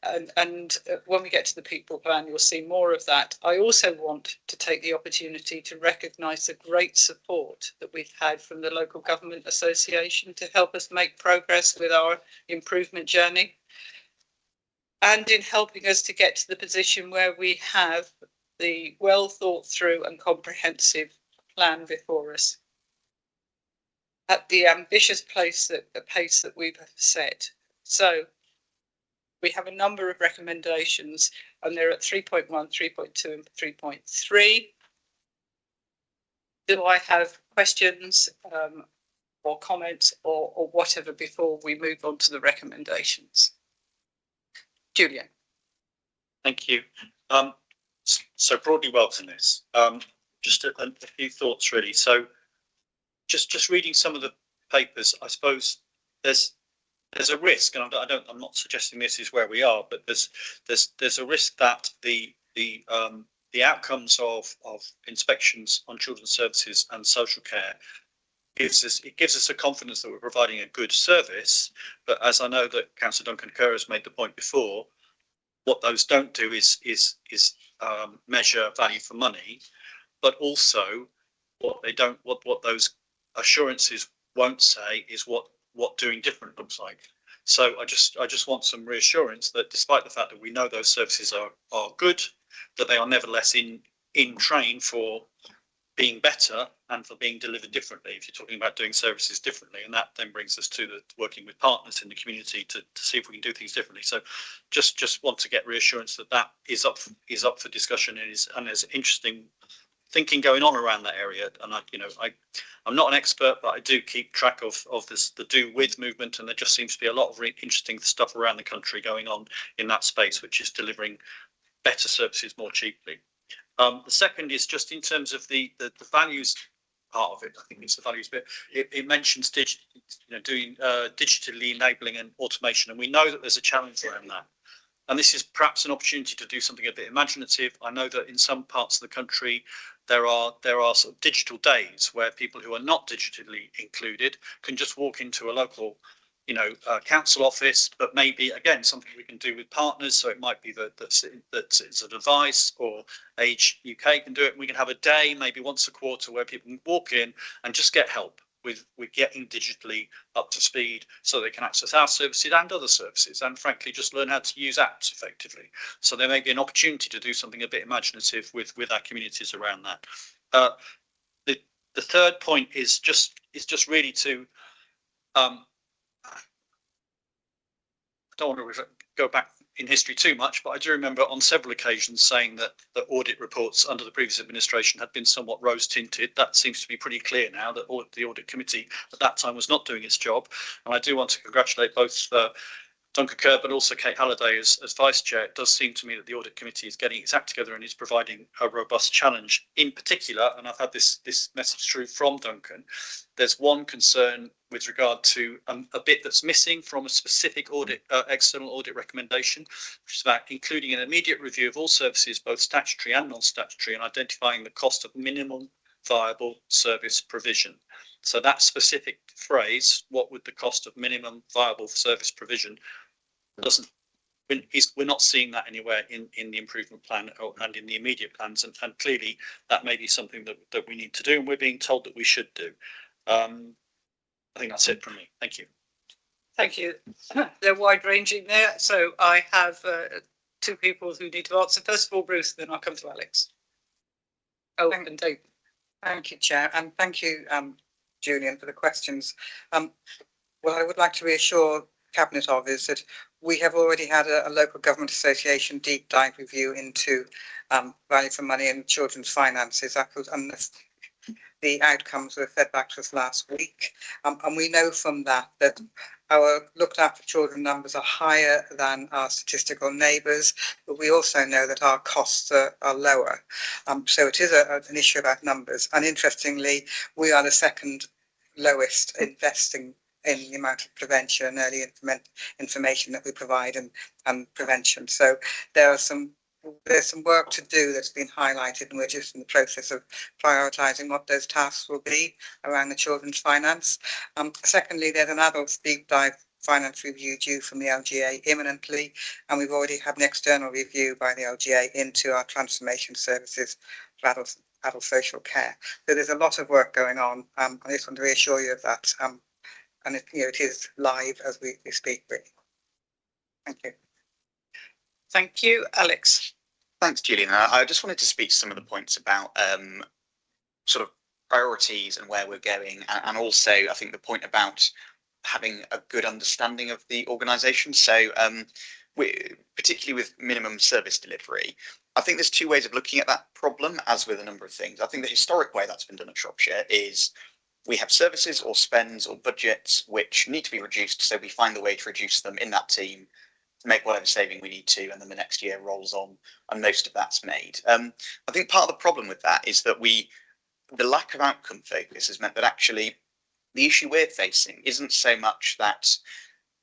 And when we get to the people plan, you'll see more of that. I also want to take the opportunity to recognise the great support that we've had from the Local Government Association to help us make progress with our improvement journey, and in helping us to get to the position where we have the well thought through and comprehensive plan before us at the ambitious pace that we've set. So we have a number of recommendations, and they're at 3.1, 3.2 and 3.3. Do I have questions or comments or whatever before we move on to the recommendations? Julian. Thank you. So broadly welcome this. Just a few thoughts really. So just reading some of the papers, I suppose there's a risk, and I'm not suggesting this is where we are, but there's a risk that the the outcomes of inspections on children's services and social care gives us a confidence that we're providing a good service. But as I know that Councillor Duncan Kerr has made the point before, what those don't do is measure value for money, but also what those assurances won't say is what doing different looks like. So I just want some reassurance that despite the fact that we know those services are good, that they are nevertheless in train for being better and for being delivered differently. If you're talking about doing services differently, and that then brings us to the working with partners in the community to see if we can do things differently. So just want to get reassurance that that is up for discussion and there's interesting thinking going on around that area. And I'm not an expert, but I do keep track of this, the do with movement, and there just seems to be a lot of really interesting stuff around the country going on in that space, which is delivering better services more cheaply. The second is just in terms of the values part of it. I think it's the values bit. It mentions doing digitally enabling and automation, and we know that there's a challenge around that. And this is perhaps an opportunity to do something a bit imaginative. I know that in some parts of the country there are sort of digital days where people who are not digitally included can just walk into a local council office, but maybe again something we can do with partners. So it might be that it's a device, or Age UK can do it. We can have a day, maybe once a quarter, where people can walk in and just get help with getting digitally up to speed, so they can access our services and other services, and frankly just learn how to use apps effectively. So there may be an opportunity to do something a bit imaginative with our communities around that. The third point is just really to I don't want to go back in history too much, but I do remember on several occasions saying that the audit reports under the previous administration had been somewhat rose tinted. That seems to be pretty clear now that the audit committee at that time was not doing its job. And I do want to congratulate both Duncan Kerr, but also Kate Halliday as vice chair. It does seem to me that the audit committee is getting its act together and is providing a robust challenge. In particular, and I've had this message through from Duncan, there's one concern with regard to a bit that's missing from a specific audit, external audit recommendation, which is about including an immediate review of all services, both statutory and non-statutory, and identifying the cost of minimum viable service provision. So that specific phrase, what would the cost of minimum viable service provision, we're not seeing that anywhere in the improvement plan and in the immediate plans, and clearly that may be something that we need to do, and we're being told that we should do. I think that's it from me. Thank you. Thank you. They're wide ranging there, so I have two people who need to answer. First of all, Bruce, then I'll come to Alex. And Dave. Thank you, Chair, and thank you, Julian, for the questions. What I would like to reassure Cabinet of is that we have already had a local government association deep dive review into value for money and children's finances. And the outcomes were fed back to us last week, and we know from that our looked after children numbers are higher than our statistical neighbours, but we also know that our costs are lower. So it is an issue about numbers. And interestingly, we are the second lowest investing in the amount of prevention and early information that we provide and prevention. So there's some work to do that's been highlighted, and we're just in the process of prioritising what those tasks will be around the children's finance. Secondly, there's an adults deep dive finance review due from the LGA imminently, and we've already had an external review by the LGA into our transformation services for adult social care. So there's a lot of work going on. I just want to reassure you of that. And it is live as we speak, really. Thank you. Thank you, Alex. Thanks, Julian. I just wanted to speak to some of the points about sort of priorities and where we're going, and also I think the point about having a good understanding of the organisation. So particularly with minimum service delivery, I think there's two ways of looking at that problem, as with a number of things. I think the historic way that's been done at Shropshire is we have services or spends or budgets which need to be reduced, so we find the way to reduce them in that team, make whatever saving we need to, and then the next year rolls on and most of that's made. I think part of the problem with that is that the lack of outcome focus has meant that actually the issue we're facing isn't so much that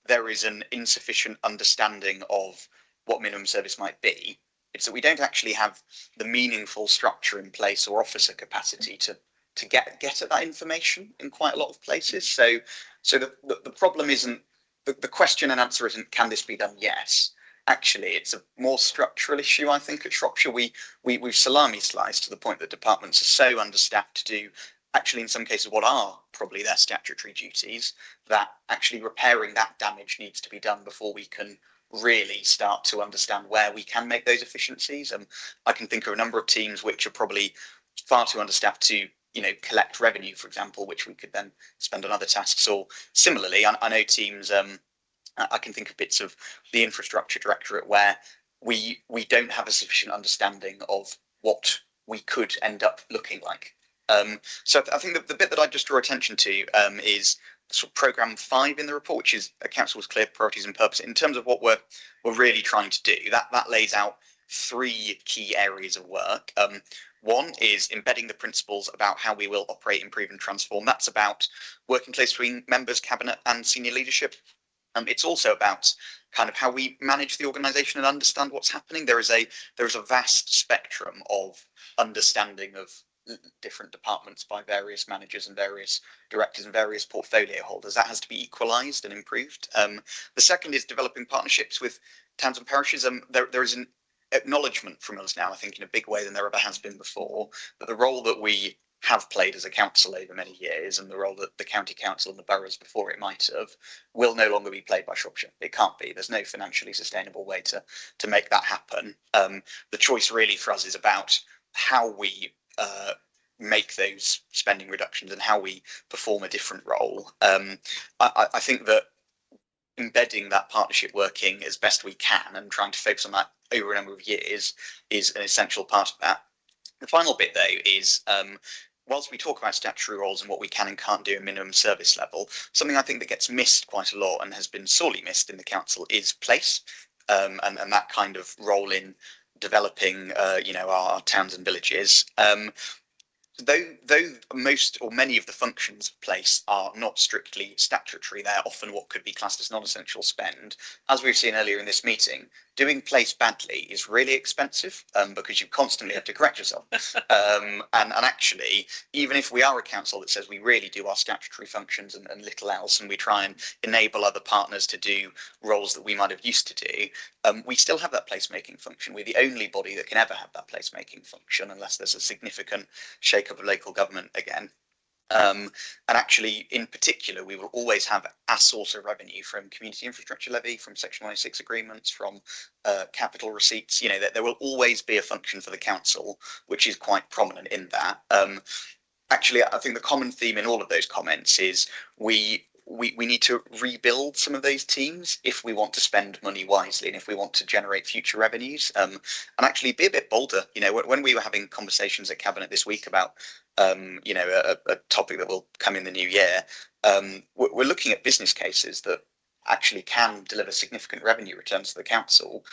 there is an insufficient understanding of what minimum service might be, It's that we don't actually have the meaningful structure in place or officer capacity to get at that information in quite a lot of places. So the problem isn't the question and answer isn't can this be done? Yes. Actually, it's a more structural issue, I think, at Shropshire. We've salami sliced to the point that departments are so understaffed to do, actually, in some cases, what are probably their statutory duties, that actually repairing that damage needs to be done before we can really start to understand where we can make those efficiencies. I can think of a number of teams which are probably far too understaffed to, collect revenue, for example, which we could then spend on other tasks. Or similarly, I know teams, I can think of bits of the infrastructure directorate where we don't have a sufficient understanding of what we could end up looking like. So I think the bit that I just draw attention to is sort of programme 5 in the report, which is a council's clear priorities and purpose. In terms of what we're really trying to do, that lays out 3 key areas of work. One is embedding the principles about how we will operate, improve and transform. That's about working closely between members, cabinet and senior leadership. It's also about kind of how we manage the organisation and understand what's happening. There is a vast spectrum of understanding of different departments by various managers and various directors and various portfolio holders. That has to be equalised and improved. The second is developing partnerships with towns and parishes. There is an acknowledgement from us now, I think, in a big way than there ever has been before, that the role that we have played as a council over many years and the role that the county council and the boroughs before it might have will no longer be played by Shropshire. It can't be. There's no financially sustainable way to make that happen. The choice really for us is about how we make those spending reductions and how we perform a different role. I think that embedding that partnership working as best we can and trying to focus on that over a number of years is an essential part of that. The final bit, though, is whilst we talk about statutory roles and what we can and can't do at minimum service level, something I think that gets missed quite a lot and has been sorely missed in the council is place, and that kind of role in developing, our towns and villages. Though most or many of the functions of place are not strictly statutory, they're often what could be classed as non-essential spend. As we've seen earlier in this meeting, doing place badly is really expensive because you constantly have to correct yourself. And actually, even if we are a council that says we really do our statutory functions and little else, and we try and enable other partners to do roles that we might have used to do, we still have that placemaking function. We're the only body that can ever have that placemaking function unless there's a significant shake-up of local government again. And actually, in particular, we will always have a source of revenue from community infrastructure levy, from Section 106 agreements, from capital receipts. There will always be a function for the council, which is quite prominent in that. Actually, I think the common theme in all of those comments is we need to rebuild some of those teams if we want to spend money wisely and if we want to generate future revenues, and actually be a bit bolder. When we were having conversations at Cabinet this week about a topic that will come in the new year, we're looking at business cases that actually can deliver significant revenue returns to the council.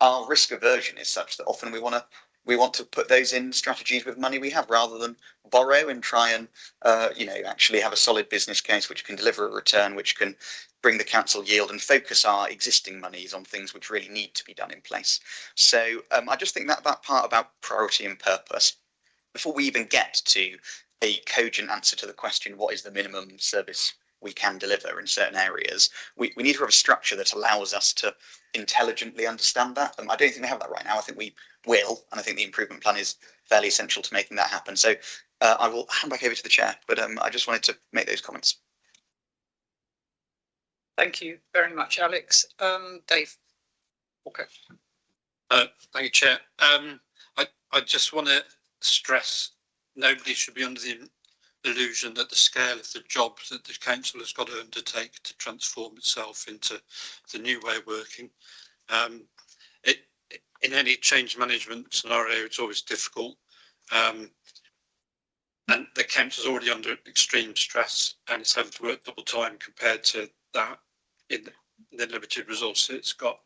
Our risk aversion is such that often we want to put those in strategies with money we have rather than borrow and try and actually have a solid business case which can deliver a return, which can bring the council yield and focus our existing monies on things which really need to be done in place. So I just think that part about priority and purpose, before we even get to a cogent answer to the question, what is the minimum service we can deliver in certain areas, we need to have a structure that allows us to intelligently understand that. I don't think we have that right now. I think we will, and I think the improvement plan is fairly essential to making that happen. So I will hand back over to the chair, but I just wanted to make those comments. Thank you very much, Alex. Dave. Okay. Thank you, Chair. I just want to stress nobody should be under the illusion that the scale of the job that the council has got to undertake to transform itself into the new way of working. In any change management scenario, it's always difficult. And the council is already under extreme stress and it's having to work double time compared to that in the limited resources it's got.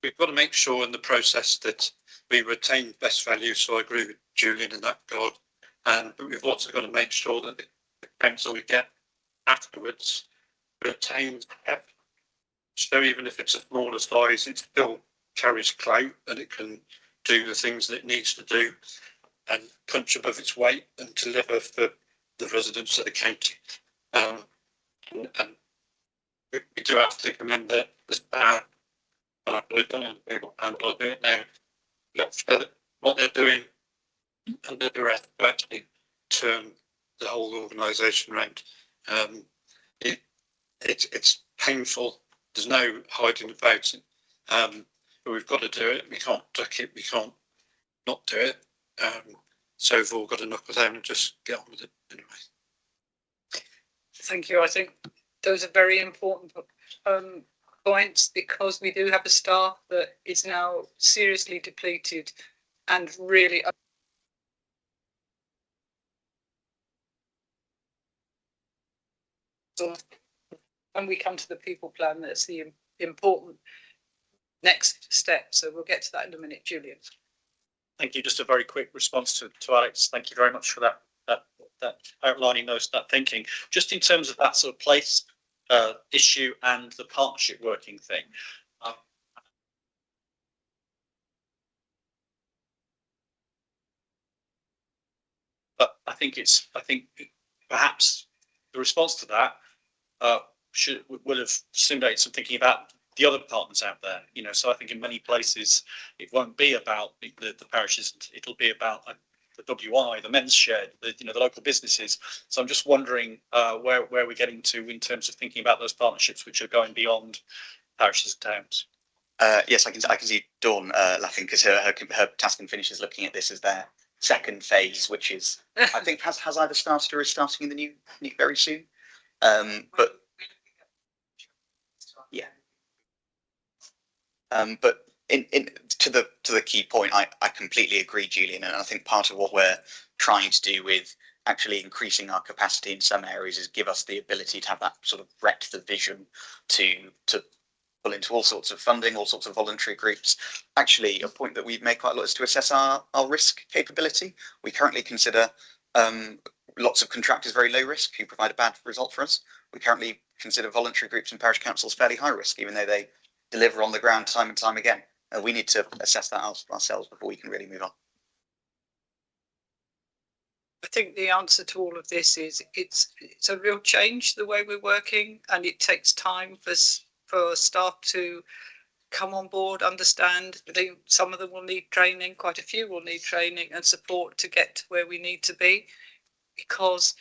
We've got to make sure in the process that we retain best value. So I agree with Julian in that regard. But we've also got to make sure that the council we get afterwards retains So even if it's a smaller size, it still carries clout and it can do the things that it needs to do and punch above its weight and deliver for the residents of the county. And we do have to commend that this power. I've done it, people, and I'll do it now. What they're doing under duress to actually turn the whole organisation around. It's painful. There's no hiding about it. But we've got to do it. We can't duck it. We can't not do it. So we've all got to knuckle down and just get on with it anyway. Thank you. I think those are very important points, because we do have a staff that is now seriously depleted and really when we come to the people plan, that's the important next step. So we'll get to that in a minute. Julian. Thank you. Just a very quick response to Alex. Thank you very much for that outlining that thinking. Just in terms of that sort of place issue and the partnership working thing. But I think perhaps the response to that will have stimulated some thinking about the other partners out there. So I think in many places it won't be about the parishes. It'll be about the WI, the men's shed, the local businesses. So I'm just wondering where we're getting to in terms of thinking about those partnerships which are going beyond parishes and towns. Yes, I can see Dawn laughing because her task and finish is looking at this as their second phase, which is I think has either started or is starting in the new very soon. But yeah. But to the key point, I completely agree, Julian, and I think part of what we're trying to do with actually increasing our capacity in some areas is give us the ability to have that sort of breadth of vision to pull into all sorts of funding, all sorts of voluntary groups. Actually, a point that we've made quite a lot is to assess our risk capability. We currently consider lots of contractors very low risk who provide a bad result for us. We currently consider voluntary groups and parish councils fairly high risk, even though they deliver on the ground time and time again. We need to assess that ourselves before we can really move on. I think the answer to all of this is it's a real change the way we're working, and it takes time for staff to come on board, understand. Some of them will need training, quite a few will need training and support to get to where we need to be, because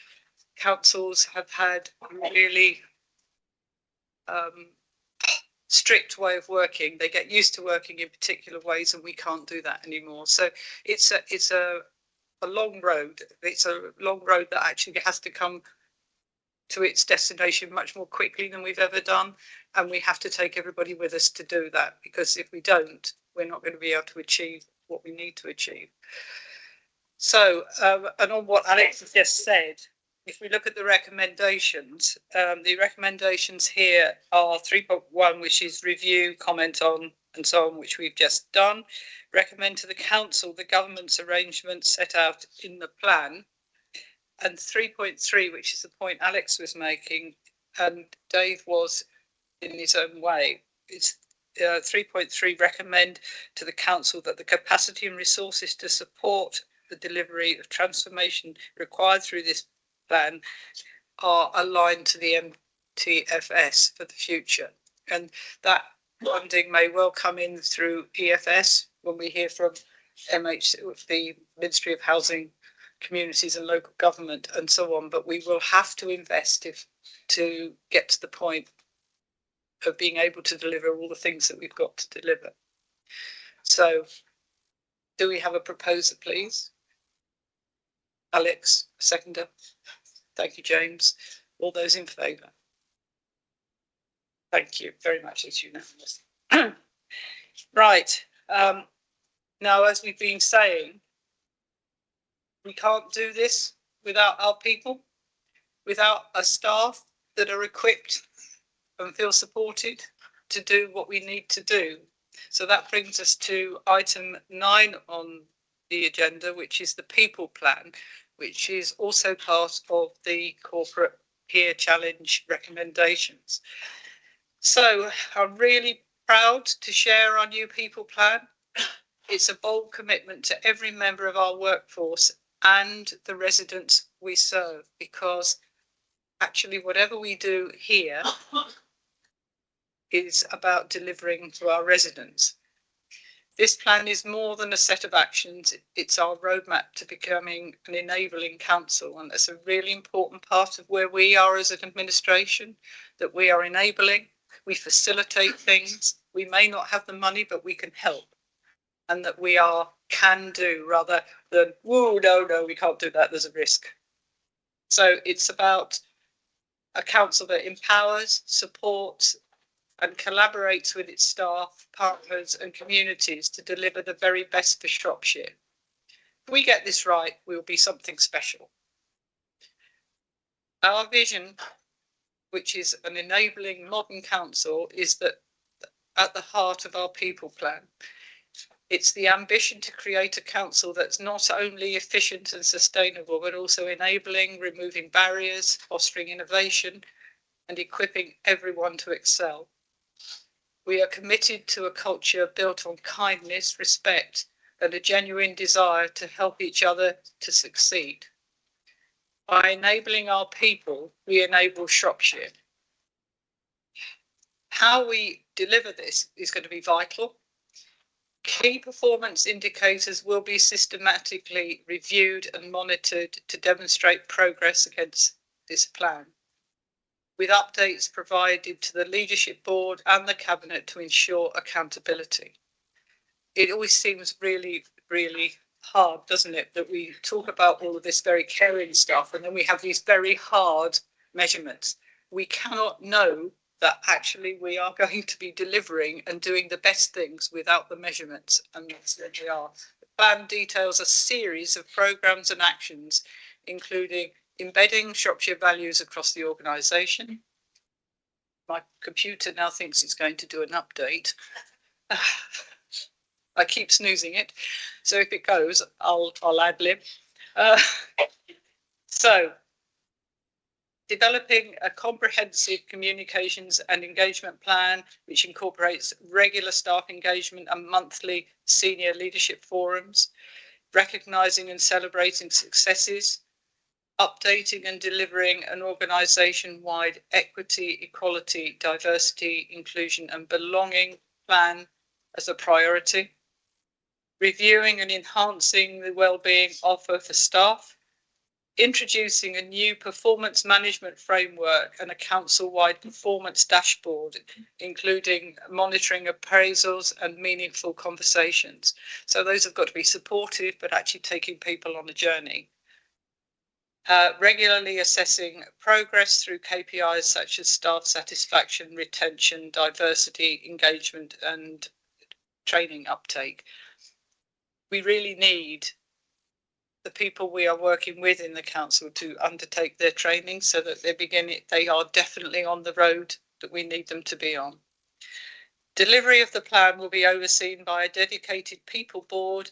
councils have had really strict way of working. They get used to working in particular ways, and we can't do that anymore. So it's a long road. It's a long road that actually has to come to its destination much more quickly than we've ever done, and we have to take everybody with us to do that, because if we don't, we're not going to be able to achieve what we need to achieve. So and on what Alex has just said, if we look at the recommendations here are 3.1, which is review, comment on, and so on, which we've just done. Recommend to the council the government's arrangements set out in the plan. And 3.3, which is the point Alex was making, and Dave was in his own way, it's 3.3, recommend to the council that the capacity and resources to support the delivery of transformation required through this plan are aligned to the MTFS for the future. And that funding may well come in through EFS when we hear from the Ministry of Housing, Communities and Local Government and so on, but we will have to invest to get to the point of being able to deliver all the things that we've got to deliver. So do we have a proposer, please? Alex, seconder. Thank you, James. All those in favour? Thank you very much. It's unanimous. Right. Now, as we've been saying, we can't do this without our people, without a staff that are equipped and feel supported to do what we need to do. So that brings us to item 9 on the agenda, which is the people plan, which is also part of the corporate peer challenge recommendations. So I'm really proud to share our new people plan. It's a bold commitment to every member of our workforce and the residents we serve, because actually whatever we do here is about delivering to our residents. This plan is more than a set of actions. It's our roadmap to becoming an enabling council, and that's a really important part of where we are as an administration, that we are enabling, we facilitate things. We may not have the money, but we can help, and that we are can do rather than, whoa, no, we can't do that, there's a risk. So it's about a council that empowers, supports, and collaborates with its staff, partners and communities to deliver the very best for Shropshire. If we get this right, we'll be something special. Our vision, which is an enabling modern council, is that at the heart of our people plan. It's the ambition to create a council that's not only efficient and sustainable, but also enabling, removing barriers, fostering innovation, and equipping everyone to excel. We are committed to a culture built on kindness, respect, and a genuine desire to help each other to succeed. By enabling our people, we enable Shropshire. How we deliver this is going to be vital. Key performance indicators will be systematically reviewed and monitored to demonstrate progress against this plan, with updates provided to the leadership board and the cabinet to ensure accountability. It always seems really, really hard, doesn't it, that we talk about all of this very caring stuff and then we have these very hard measurements. We cannot know that actually we are going to be delivering and doing the best things without the measurements, and that's what they are. The plan details a series of programmes and actions, including embedding Shropshire values across the organisation. My computer now thinks it's going to do an update. I keep snoozing it, so if it goes, I'll ad lib. So, developing a comprehensive communications and engagement plan, which incorporates regular staff engagement and monthly senior leadership forums, recognising and celebrating successes, updating and delivering an organisation-wide equity, equality, diversity, inclusion and belonging plan as a priority, reviewing and enhancing the wellbeing offer for staff, introducing a new performance management framework and a council-wide performance dashboard, including monitoring appraisals and meaningful conversations. So those have got to be supportive, but actually taking people on a journey. Regularly assessing progress through KPIs such as staff satisfaction, retention, diversity, engagement and training uptake. We really need the people we are working with in the council to undertake their training so that they are definitely on the road that we need them to be on. Delivery of the plan will be overseen by a dedicated people board,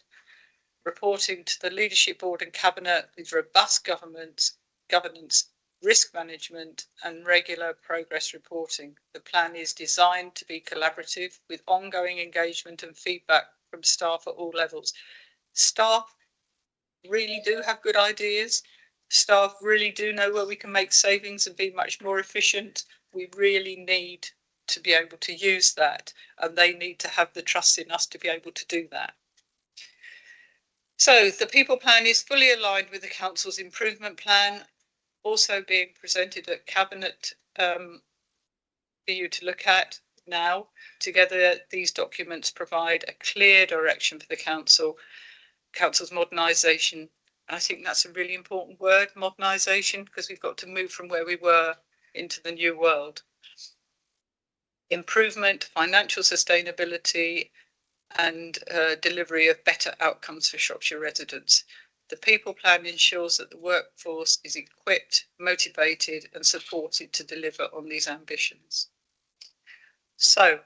reporting to the leadership board and cabinet with robust governance, risk management and regular progress reporting. The plan is designed to be collaborative with ongoing engagement and feedback from staff at all levels. Staff really do have good ideas. Staff really do know where we can make savings and be much more efficient. We really need to be able to use that, and they need to have the trust in us to be able to do that. So the people plan is fully aligned with the council's improvement plan, also being presented at cabinet for you to look at now. Together, these documents provide a clear direction for the council's modernisation. I think that's a really important word, modernisation, because we've got to move from where we were into the new world. Improvement, financial sustainability and delivery of better outcomes for Shropshire residents. The people plan ensures that the workforce is equipped, motivated and supported to deliver on these ambitions. So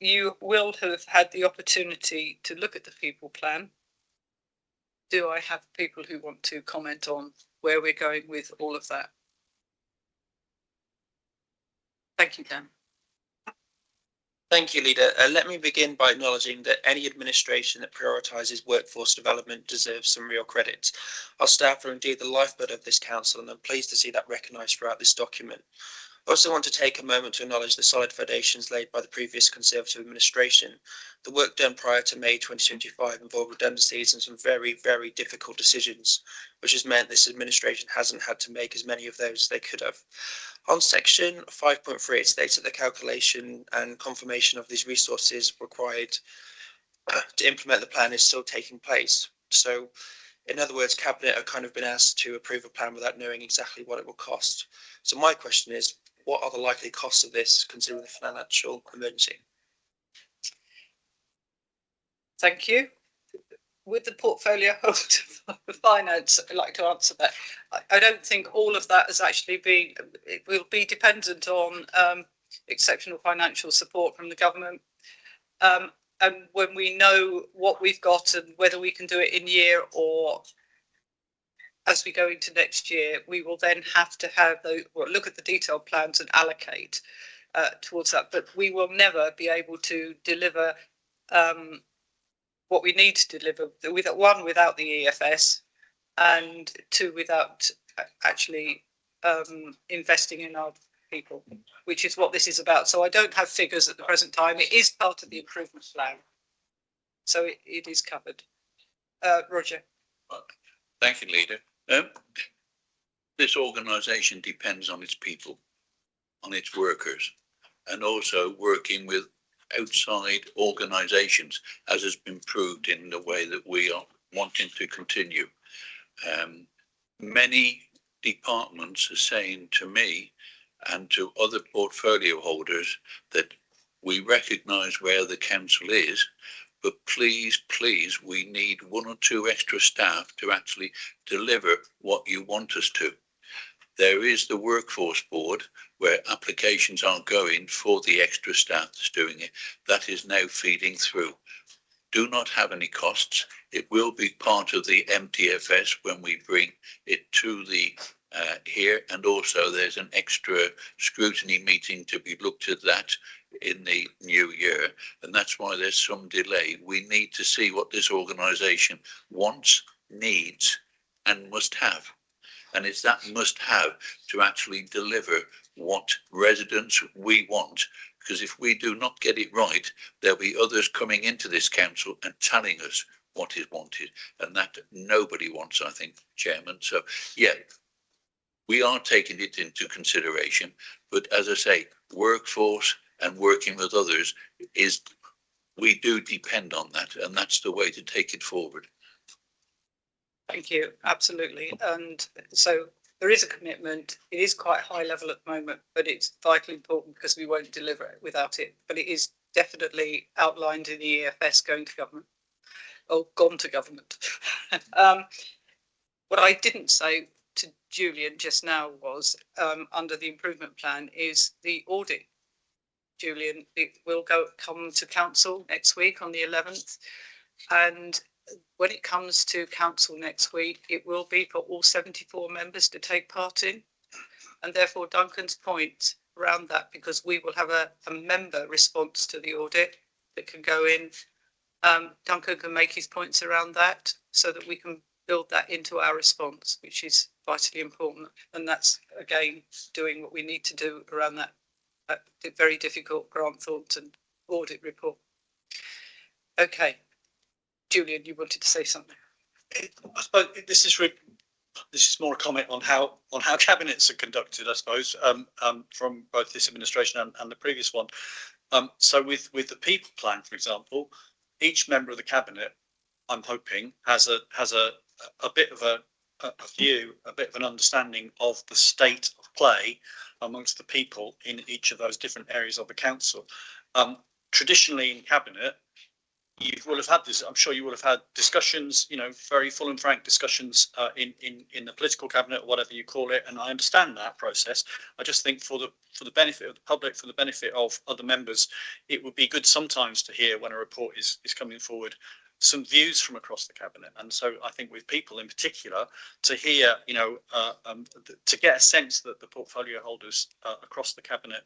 you will have had the opportunity to look at the people plan. Do I have people who want to comment on where we're going with all of that? Thank you, Dan. Thank you, Leader. Let me begin by acknowledging that any administration that prioritises workforce development deserves some real credit. Our staff are indeed the lifeblood of this council, and I'm pleased to see that recognised throughout this document. I also want to take a moment to acknowledge the solid foundations laid by the previous Conservative administration. The work done prior to May 2025 involved redundancies and some very, very difficult decisions, which has meant this administration hasn't had to make as many of those as they could have. On section 5.3, it states that the calculation and confirmation of these resources required to implement the plan is still taking place. So, in other words, Cabinet have kind of been asked to approve a plan without knowing exactly what it will cost. So my question is, what are the likely costs of this, considering the financial emergency? Thank you. Would the portfolio holder for finance like to answer that? I don't think all of that has actually been, it will be dependent on exceptional financial support from the government. And when we know what we've got and whether we can do it in year or as we go into next year, we will then have to have look at the detailed plans and allocate towards that. But we will never be able to deliver what we need to deliver, without the EFS, and two, without actually investing in our people, which is what this is about. So I don't have figures at the present time. It is part of the improvement plan, so it is covered. Roger. Thank you, Leader. This organisation depends on its people, on its workers, and also working with outside organisations, as has been proved in the way that we are wanting to continue. Many departments are saying to me and to other portfolio holders that we recognise where the council is, but please, we need 1 or 2 extra staff to actually deliver what you want us to. There is the workforce board where applications are going for the extra staff that's doing it. That is now feeding through. Do not have any costs. It will be part of the MTFS when we bring it to the here, and also there's an extra scrutiny meeting to be looked at that in the new year, and that's why there's some delay. We need to see what this organisation wants, needs and must have, and it's that must have to actually deliver what residents we want, because if we do not get it right, there'll be others coming into this council and telling us what is wanted, and that nobody wants, I think, Chairman. So yeah, we are taking it into consideration, but as I say, workforce and working with others we do depend on that, and that's the way to take it forward. Thank you, absolutely. And so there is a commitment. It is quite high level at the moment, but it's vitally important because we won't deliver it without it. But it is definitely outlined in the EFS going to government, or gone to government. What I didn't say to Julian just now was under the improvement plan is the audit. Julian, it will come to council next week on the 11th, and when it comes to council next week, it will be for all 74 members to take part in, and therefore Duncan's point around that, because we will have a member response to the audit that can go in. Duncan can make his points around that so that we can build that into our response, which is vitally important. And that's, again, doing what we need to do around that very difficult Grant Thornton audit report. Okay. Julian, you wanted to say something. I suppose this is more a comment on how cabinets are conducted, I suppose, from both this administration and the previous one. So with the people plan, for example, each member of the cabinet, I'm hoping, has a bit of a view, a bit of an understanding of the state of play amongst the people in each of those different areas of the council. Traditionally in cabinet, you will have had this. I'm sure you will have had discussions, very full and frank discussions in the political cabinet, or whatever you call it. And I understand that process. I just think for the benefit of the public, for the benefit of other members, it would be good sometimes to hear when a report is coming forward, some views from across the cabinet. And so I think with people in particular, to hear, to get a sense that the portfolio holders across the cabinet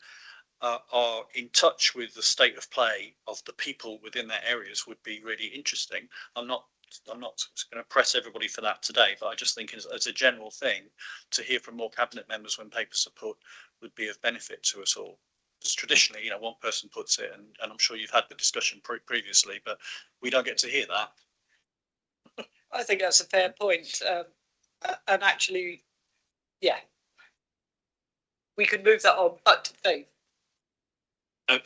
are in touch with the state of play of the people within their areas would be really interesting. I'm not going to press everybody for that today, but I just think as a general thing, to hear from more cabinet members when papers are put would be of benefit to us all. Because traditionally, you know, one person puts it, and I'm sure you've had the discussion previously, but we don't get to hear that. I think that's a fair point. And actually, yeah, we could move that on. But Dave.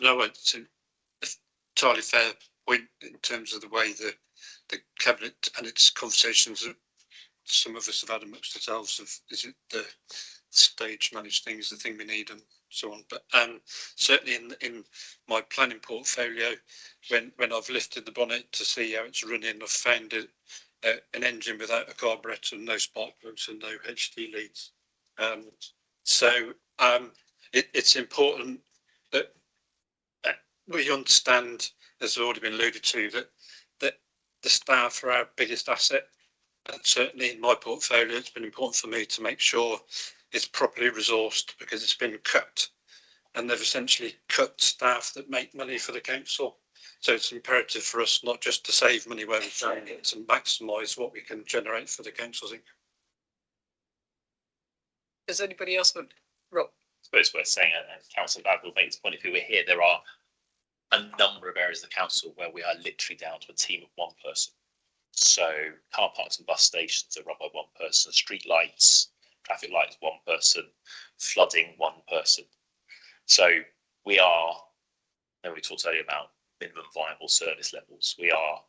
No, it's an entirely fair point in terms of the way the cabinet and its conversations that some of us have had amongst ourselves of, is it the stage managed thing is the thing we need and so on. But certainly in my planning portfolio, when I've lifted the bonnet to see how it's running, I've found an engine without a carburettor, no spark plugs and no HT leads. It's important that we understand, as has already been alluded to, that the staff are our biggest asset. And certainly in my portfolio, it's been important for me to make sure it's properly resourced, because it's been cut, and they've essentially cut staff that make money for the council. So it's imperative for us not just to save money where we can, but to maximise what we can generate for the council's income. Does anybody else want? Rob? I suppose it's worth saying, and Councillor Ladd will make this point if we were here, there are a number of areas of the council where we are literally down to a team of one person. So car parks and bus stations are run by one person, street lights, traffic lights, one person, flooding, one person. So we are, and we talked earlier about minimum viable service levels. We are,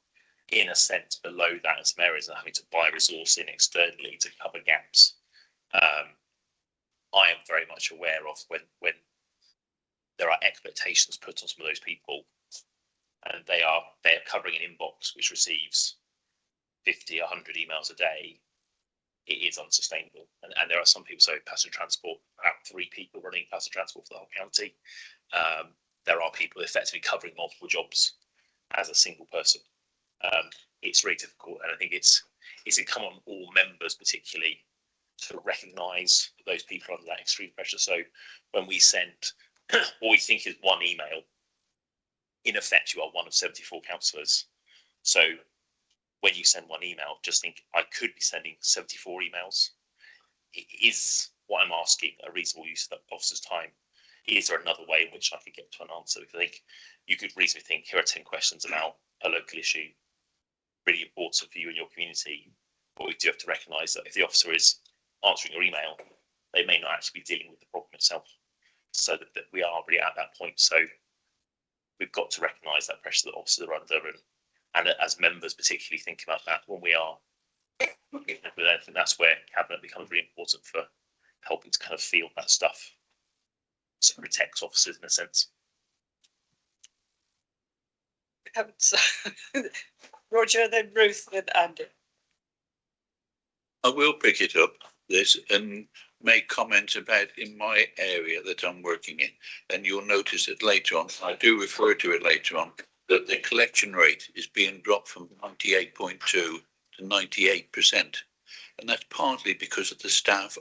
in a sense, below that in some areas and having to buy resource in externally to cover gaps. I am very much aware of when there are expectations put on some of those people, and they are covering an inbox which receives 50, 100 emails a day. It is unsustainable, and there are some people. So passenger transport, about 3 people running passenger transport for the whole county. There are people effectively covering multiple jobs as a single person. It's really difficult, and I think it's incumbent on all members, particularly, to recognise those people under that extreme pressure. So when we send what we think is one email, in effect, you are one of 74 councillors. So when you send one email, just think, I could be sending 74 emails. Is what I'm asking a reasonable use of that officer's time? Is there another way in which I could get to an answer? Because I think you could reasonably think, here are 10 questions about a local issue, really important for you and your community. But we do have to recognise that if the officer is answering your email, they may not actually be dealing with the problem itself. So that we are really at that point. So we've got to recognise that pressure that officers are under, and as members particularly think about that when we are. But I think that's where cabinet becomes really important for helping to kind of field that stuff, so it protects officers in a sense. Roger, then Ruth, then Andy. I will pick it up this and make comments about in my area that I'm working in, and you'll notice it later on. I do refer to it later on, that the collection rate is being dropped from 98.2 to 98%, and that's partly because of the staff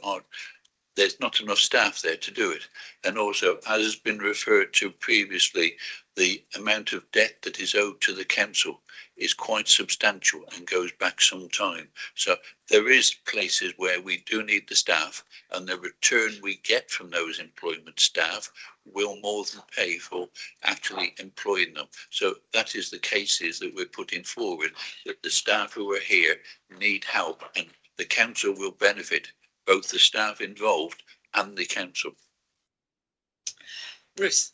there's not enough staff there to do it, and also, as has been referred to previously, the amount of debt that is owed to the council is quite substantial and goes back some time. So there is places where we do need the staff, and the return we get from those employment staff will more than pay for actually employing them. So that is the cases that we're putting forward, that the staff who are here need help, and the council will benefit, both the staff involved and the council. Ruth.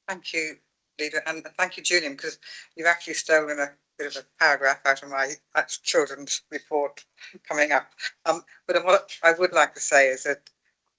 Thank you, Leader, and thank you, Julian, because you've actually stolen a bit of a paragraph out of my children's report coming up. But what I would like to say is that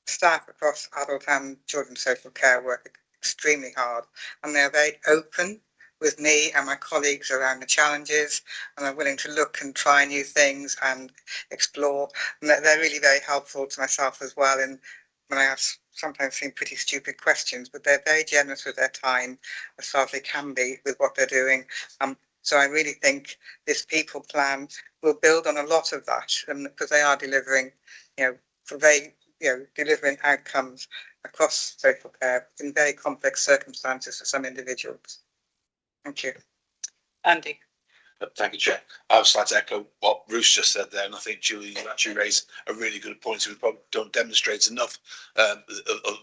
staff across adult and children's social care work extremely hard, and they're very open with me and my colleagues around the challenges, and are willing to look and try new things and explore. And they're really very helpful to myself as well. And when I ask sometimes seem pretty stupid questions, but they're very generous with their time as far as they can be with what they're doing. So I really think this people plan will build on a lot of that, and because they are delivering, delivering outcomes across social care in very complex circumstances for some individuals. Thank you. Andy. Thank you, Chair. I would just like to echo what Bruce just said there, and I think Julie, you actually raised a really good point. We probably don't demonstrate enough of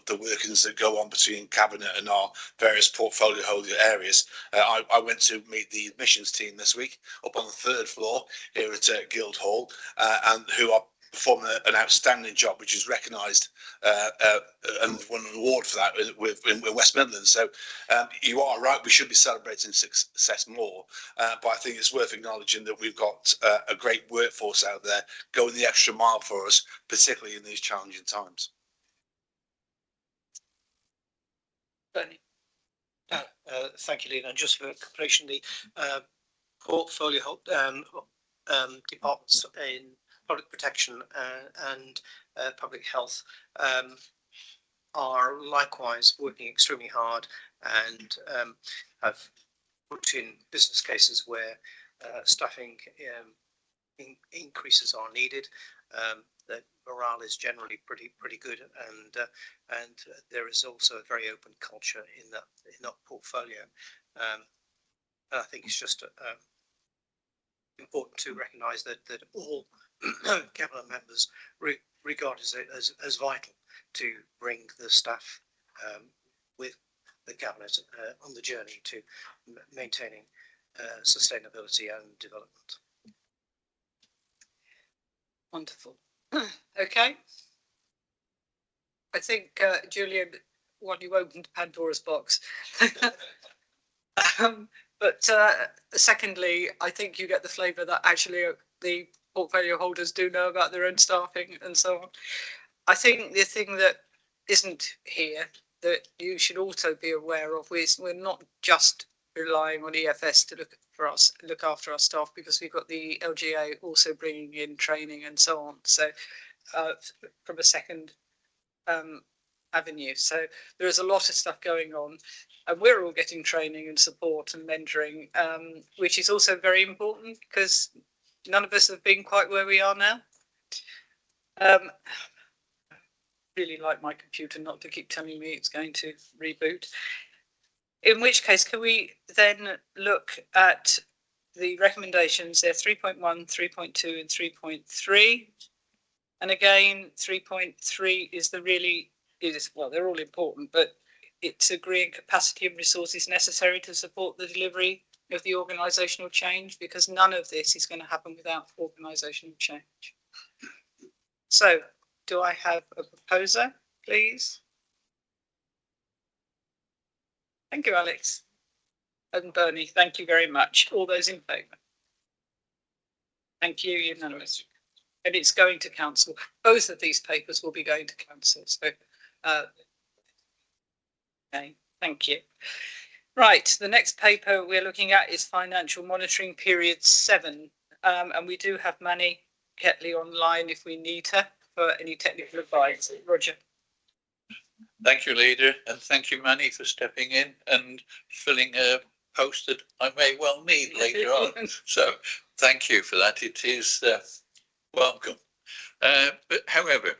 the workings that go on between Cabinet and our various portfolio holder areas. I went to meet the admissions team this week up on the 3rd floor here at Guildhall, and who are performing an outstanding job, which is recognised and won an award for that in West Midlands. So you are right, we should be celebrating success more, but I think it's worth acknowledging that we've got a great workforce out there going the extra mile for us, particularly in these challenging times. Bernie. Thank you, Lena. And just for completion, the portfolio departments in public protection and public health are likewise working extremely hard and have put in business cases where staffing increases are needed. The morale is generally pretty good, and there is also a very open culture in that portfolio. And I think it's just important to recognise that all Cabinet members regard it as vital to bring the staff with the Cabinet on the journey to maintaining sustainability and development. Wonderful. Okay. I think, Julian, you opened Pandora's box. But secondly, I think you get the flavour that actually the portfolio holders do know about their own staffing and so on. I think the thing that isn't here that you should also be aware of is we're not just relying on EFS to look after our staff, because we've got the LGA also bringing in training and so on. So from a second avenue. So there is a lot of stuff going on, and we're all getting training and support and mentoring, which is also very important because none of us have been quite where we are now. Really like my computer not to keep telling me it's going to reboot. In which case, can we then look at the recommendations? They're 3.1, 3.2 and 3.3. And again, 3.3 is well, they're all important, but it's agreeing capacity and resources necessary to support the delivery of the organisational change, because none of this is going to happen without organisational change. So, do I have a proposer, please? Thank you, Alex. And Bernie, thank you very much. All those in favour? Thank you, unanimous. And it's going to council. Both of these papers will be going to council. So, okay, thank you. Right, the next paper we're looking at is Financial Monitoring Period 7. And we do have Manny Ketley online if we need her for any technical advice. Roger. Thank you, Leader, and thank you, Manny, for stepping in and filling a post that I may well need later on. So thank you for that. It is welcome. But however,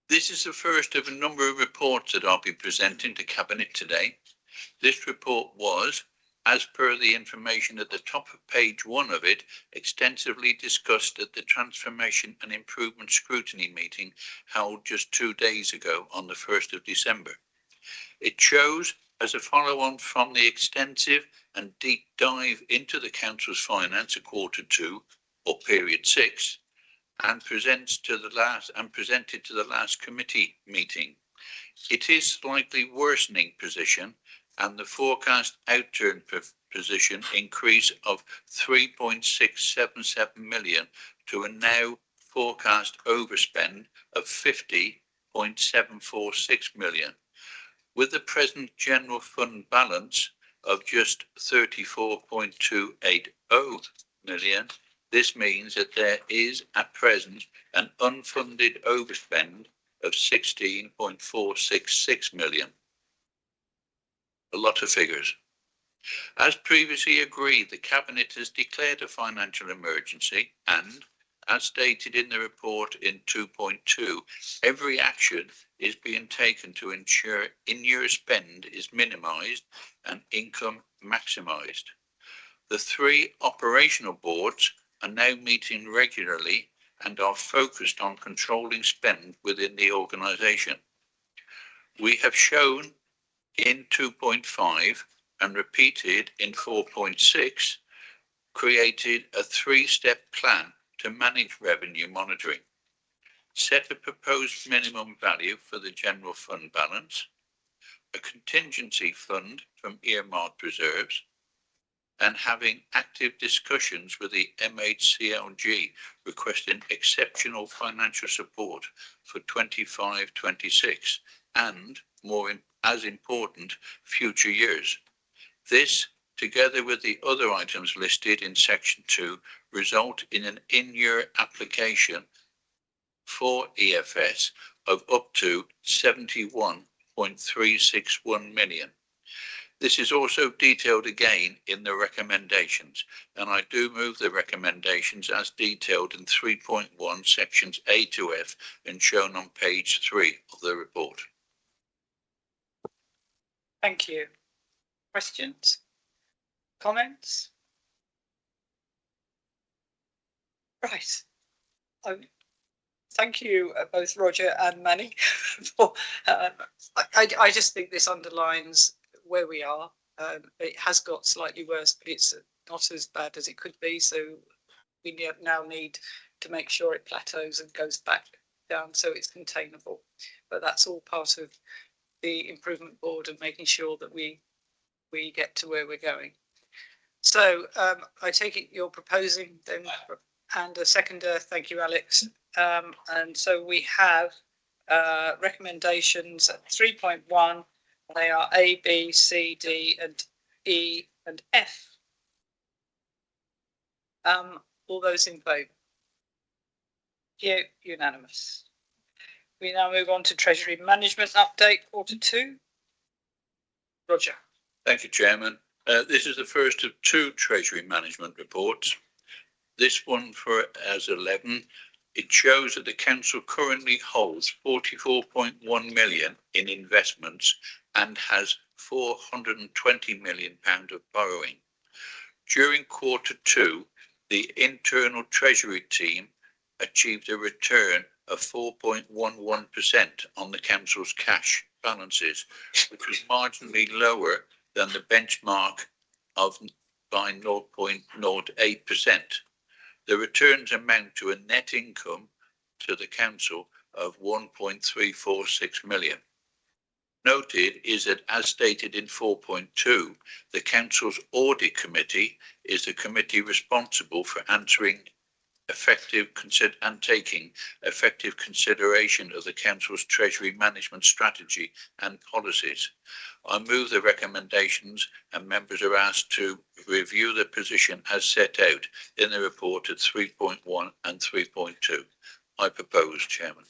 this is the first of a number of reports that I'll be presenting to Cabinet today. This report was, as per the information at the top of page 1 of it, extensively discussed at the Transformation and Improvement Scrutiny meeting held just 2 days ago on the 1st of December. It shows, as a follow-on from the extensive and deep dive into the Council's finance at quarter 2, or period 6, and presented to the last committee meeting. It is slightly worsening position, and the forecast outturn position increase of 3.677 million to a now forecast overspend of 50.746 million. With the present general fund balance of just 34.280 million, this means that there is at present an unfunded overspend of 16.466 million. A lot of figures. As previously agreed, the Cabinet has declared a financial emergency and, as stated in the report in 2.2, every action is being taken to ensure in-year spend is minimised and income maximised. The 3 operational boards are now meeting regularly and are focused on controlling spend within the organisation. We have shown in 2.5 and repeated in 4.6, created a 3-step plan to manage revenue monitoring, set a proposed minimum value for the general fund balance, a contingency fund from earmarked reserves, and having active discussions with the MHCLG requesting exceptional financial support for 25-26 and, as important, future years. This, together with the other items listed in section 2, result in an in-year application for EFS of up to 71.361 million. This is also detailed again in the recommendations, and I do move the recommendations as detailed in 3.1 sections A to F and shown on page 3 of the report. Thank you. Questions? Comments? Right. Thank you, both Roger and Manny. For, I just think this underlines where we are. It has got slightly worse, but it's not as bad as it could be. So we now need to make sure it plateaus and goes back down so it's containable. But that's all part of the improvement board and making sure that we get to where we're going. So I take it you're proposing then, and a seconder. Thank you, Alex. And so we have recommendations at 3.1. They are A, B, C, D, and E, and F. All those in favour? Unanimous. We now move on to Treasury Management Update, Quarter 2. Roger. Thank you, Chairman. This is the first of 2 Treasury Management reports. This one for as 11. It shows that the Council currently holds 44.1 million in investments and has £420 million of borrowing. During Quarter 2, the internal Treasury team achieved a return of 4.11% on the Council's cash balances, which was marginally lower than the benchmark of by 0.08%. The returns amount to a net income to the Council of 1.346 million. Noted is that, as stated in 4.2, the Council's Audit Committee is the committee responsible for answering and taking effective consideration of the Council's Treasury Management Strategy and policies. I move the recommendations, and members are asked to review the position as set out in the report at 3.1 and 3.2. I propose, Chairman.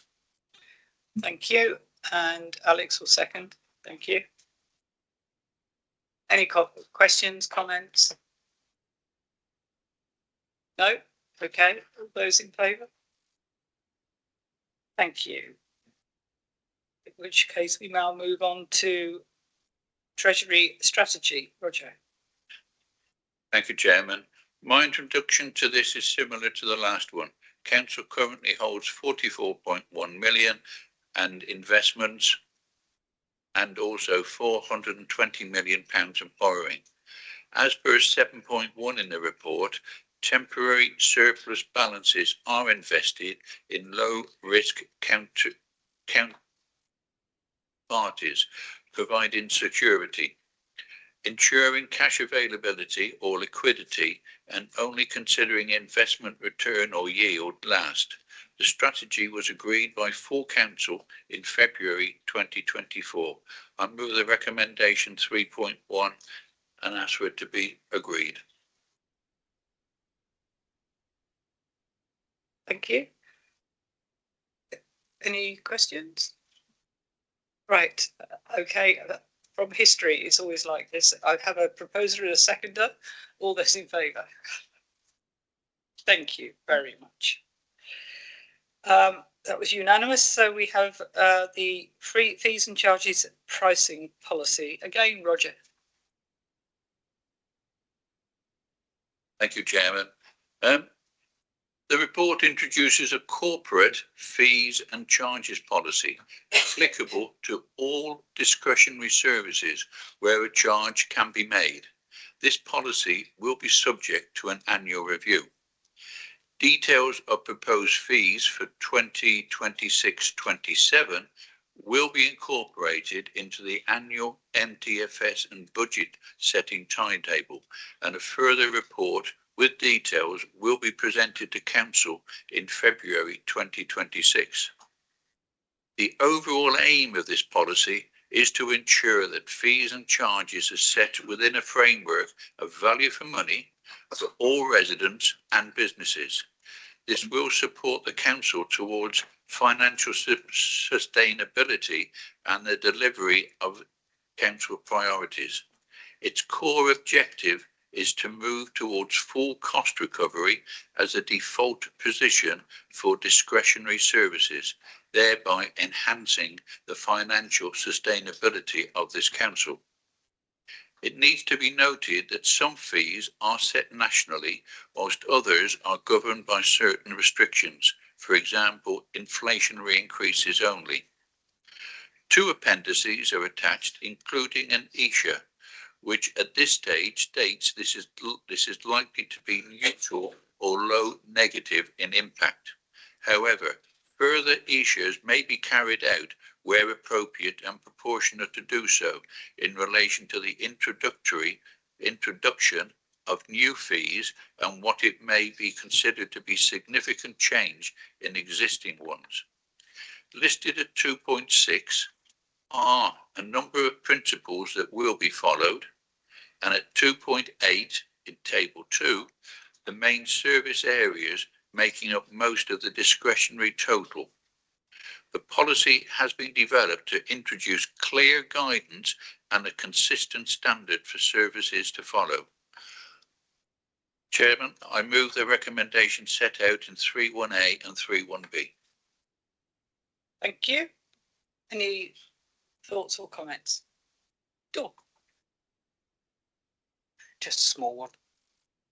Thank you. And Alex will second. Thank you. Any questions, comments? No? Okay. All those in favour? Thank you. In which case we now move on to Treasury Strategy. Roger. Thank you, Chairman. My introduction to this is similar to the last one. Council currently holds 44.1 million and investments, and also £420 million of borrowing. As per 7.1 in the report, temporary surplus balances are invested in low-risk counterparties, providing security, ensuring cash availability or liquidity, and only considering investment return or yield last. The strategy was agreed by full Council in February 2024. I move the recommendation 3.1 and ask for it to be agreed. Thank you. Any questions? Right. Okay. From history, it's always like this. I have a proposer and a seconder. All those in favour? Thank you very much. That was unanimous. So we have the free fees and charges pricing policy. Again, Roger. Thank you, Chairman. The report introduces a corporate fees and charges policy applicable to all discretionary services where a charge can be made. This policy will be subject to an annual review. Details of proposed fees for 2026-27 will be incorporated into the annual MTFS and budget setting timetable, and a further report with details will be presented to Council in February 2026. The overall aim of this policy is to ensure that fees and charges are set within a framework of value for money for all residents and businesses. This will support the Council towards financial sustainability and the delivery of Council priorities. Its core objective is to move towards full cost recovery as a default position for discretionary services, thereby enhancing the financial sustainability of this council. It needs to be noted that some fees are set nationally, whilst others are governed by certain restrictions, for example, inflationary increases only. 2 appendices are attached, including an ESHA, which at this stage states this is likely to be neutral or low negative in impact. However, further ESHAs may be carried out where appropriate and proportionate to do so in relation to the introduction of new fees and what it may be considered to be significant change in existing ones. Listed at 2.6 are a number of principles that will be followed, and at 2.8 in Table 2, the main service areas making up most of the discretionary total. The policy has been developed to introduce clear guidance and a consistent standard for services to follow. Chairman, I move the recommendation set out in 3.1A and 3.1B. Thank you. Any thoughts or comments? Dawn. Just a small one.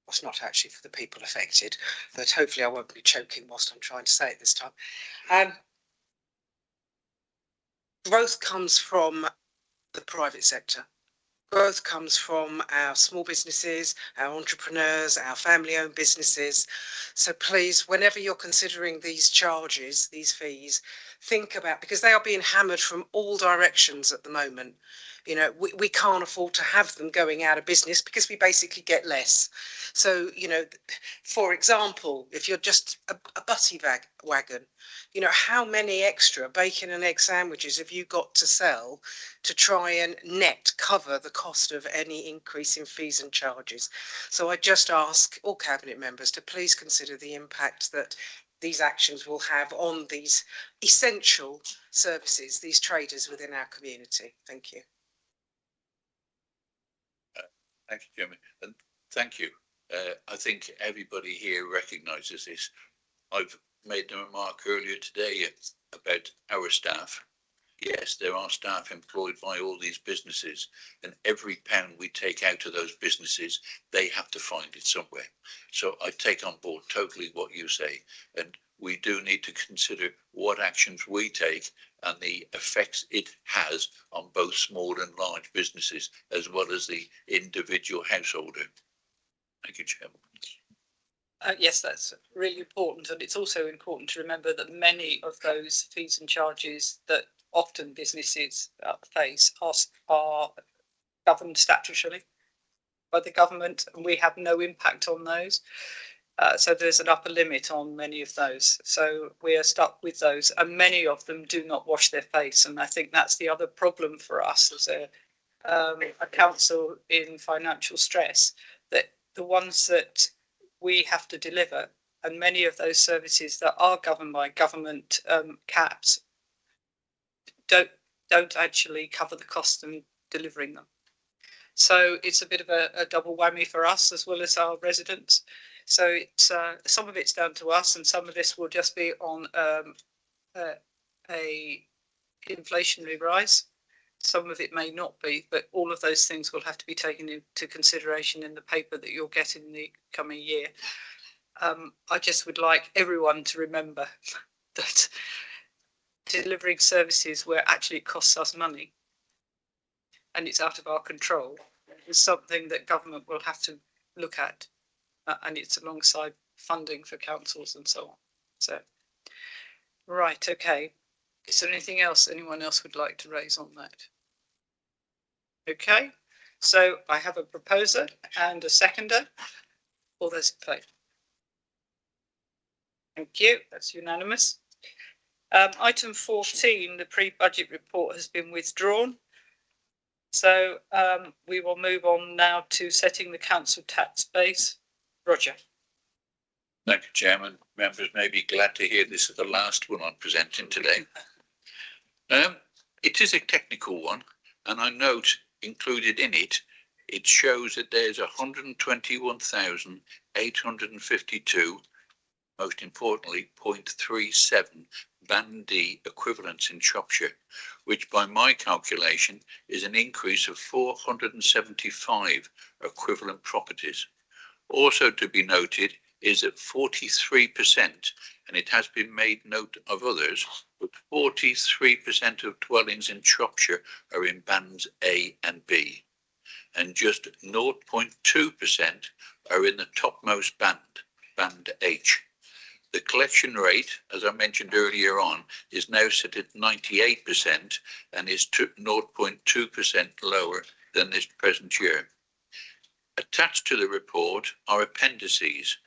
It's not actually for the people affected, but hopefully I won't be choking whilst I'm trying to say it this time. Growth comes from the private sector. Growth comes from our small businesses, our entrepreneurs, our family-owned businesses. So please, whenever you're considering these charges, these fees, think about, because they are being hammered from all directions at the moment. You know, we can't afford to have them going out of business because we basically get less. So, you know, for example, if you're just a butty wagon, you know, how many extra bacon and egg sandwiches have you got to sell to try and net cover the cost of any increase in fees and charges? So I just ask all Cabinet members to please consider the impact that these actions will have on these essential services, these traders within our community. Thank you. Thank you, Jimmy, and thank you. I think everybody here recognises this. I've made the remark earlier today about our staff. Yes, there are staff employed by all these businesses, and every pound we take out of those businesses, they have to find it somewhere. So I take on board totally what you say, and we do need to consider what actions we take and the effects it has on both small and large businesses, as well as the individual householder. Thank you, Chairman. Yes, that's really important. And it's also important to remember that many of those fees and charges that often businesses face are governed statutorily by the government, and we have no impact on those. So there's an upper limit on many of those. So we are stuck with those, and many of them do not wash their face. And I think that's the other problem for us as a council in financial stress, that the ones that we have to deliver, and many of those services that are governed by government caps, don't actually cover the cost of delivering them. So it's a bit of a double whammy for us as well as our residents. So it's some of it's down to us, and some of this will just be on a inflationary rise. Some of it may not be, but all of those things will have to be taken into consideration in the paper that you'll get in the coming year. I just would like everyone to remember that delivering services where actually it costs us money and it's out of our control is something that government will have to look at, and it's alongside funding for councils and so on. So, right, okay. Is there anything else anyone else would like to raise on that? Okay, so I have a proposer and a seconder. All those in favour? Thank you, that's unanimous. Item 14, the pre-budget report has been withdrawn. So we will move on now to setting the council tax base. Roger. Thank you, Chairman. Members may be glad to hear this is the last one I'm presenting today. It is a technical one, and I note included in it, it shows that there's 121,852, most importantly, 0.37 Band D equivalents in Shropshire, which by my calculation is an increase of 475 equivalent properties. Also to be noted is that 43%, and it has been made note of others, but 43% of dwellings in Shropshire are in bands A and B, and just 0.2% are in the topmost band, band H. The collection rate, as I mentioned earlier on, is now set at 98% and is 0.2% lower than this present year. Attached to the report are appendices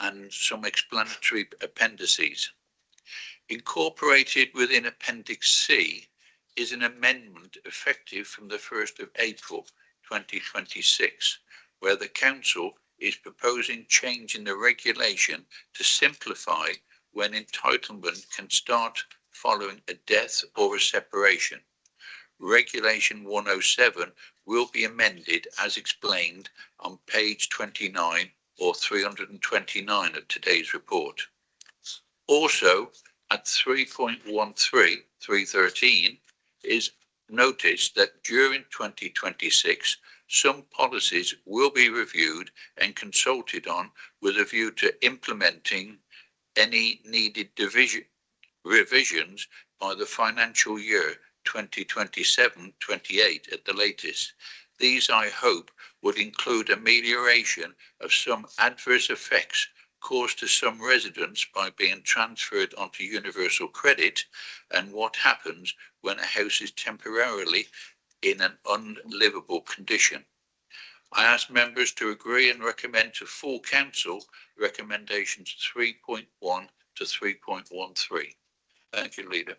and some explanatory appendices. Incorporated within Appendix C is an amendment effective from the 1st of April 2026, where the Council is proposing change in the regulation to simplify when entitlement can start following a death or a separation. Regulation 107 will be amended as explained on page 29 or 329 of today's report. Also, at 3.13 is noticed that during 2026, some policies will be reviewed and consulted on with a view to implementing any needed revisions by the financial year 2027-28 at the latest. These, I hope, would include amelioration of some adverse effects caused to some residents by being transferred onto universal credit, and what happens when a house is temporarily in an unlivable condition. I ask members to agree and recommend to full council recommendations 3.1 to 3.13. Thank you, Leader.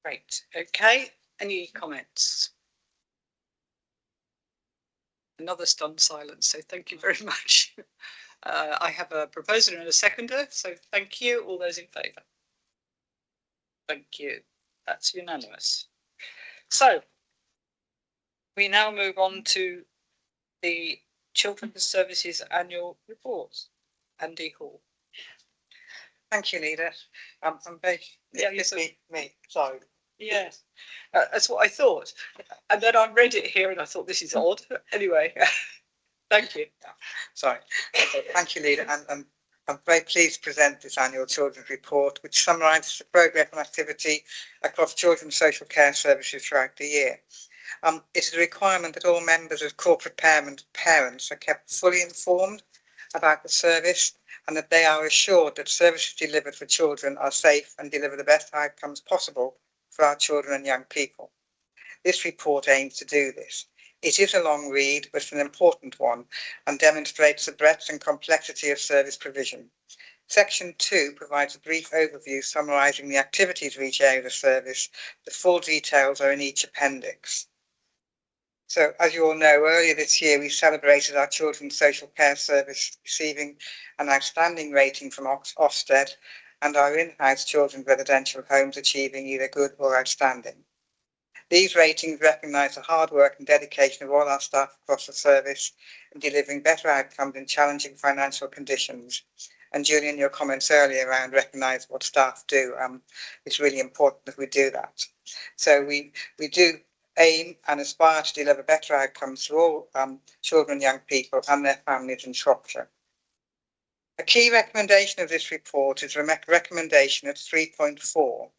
Great. Okay. Any comments? Another stunned silence, so thank you very much. I have a proposer and a seconder, so thank you. All those in favour? Thank you. That's unanimous. So we now move on to the Children's Services Annual Reports. Andy Hall. Thank you, Leader. I'm very, me, sorry. Yes, that's what I thought. And then I read it here and I thought, this is odd. Anyway, thank you. Sorry. Thank you, Leader. And I'm very pleased to present this annual children's report, which summarises the progress and activity across children's social care services throughout the year. It is a requirement that all members of corporate parents are kept fully informed about the service and that they are assured that services delivered for children are safe and deliver the best outcomes possible for our children and young people. This report aims to do this. It is a long read, but it's an important one and demonstrates the breadth and complexity of service provision. Section 2 provides a brief overview summarising the activities of each area of the service. The full details are in each appendix. So, as you all know, earlier this year we celebrated our children's social care service receiving an outstanding rating from Ofsted and our in-house children's residential homes achieving either good or outstanding. These ratings recognise the hard work and dedication of all our staff across the service in delivering better outcomes in challenging financial conditions. And Julian, your comments earlier around recognise what staff do, it's really important that we do that. So we do aim and aspire to deliver better outcomes for all children and young people and their families in Shropshire. A key recommendation of this report is recommendation at 3.4,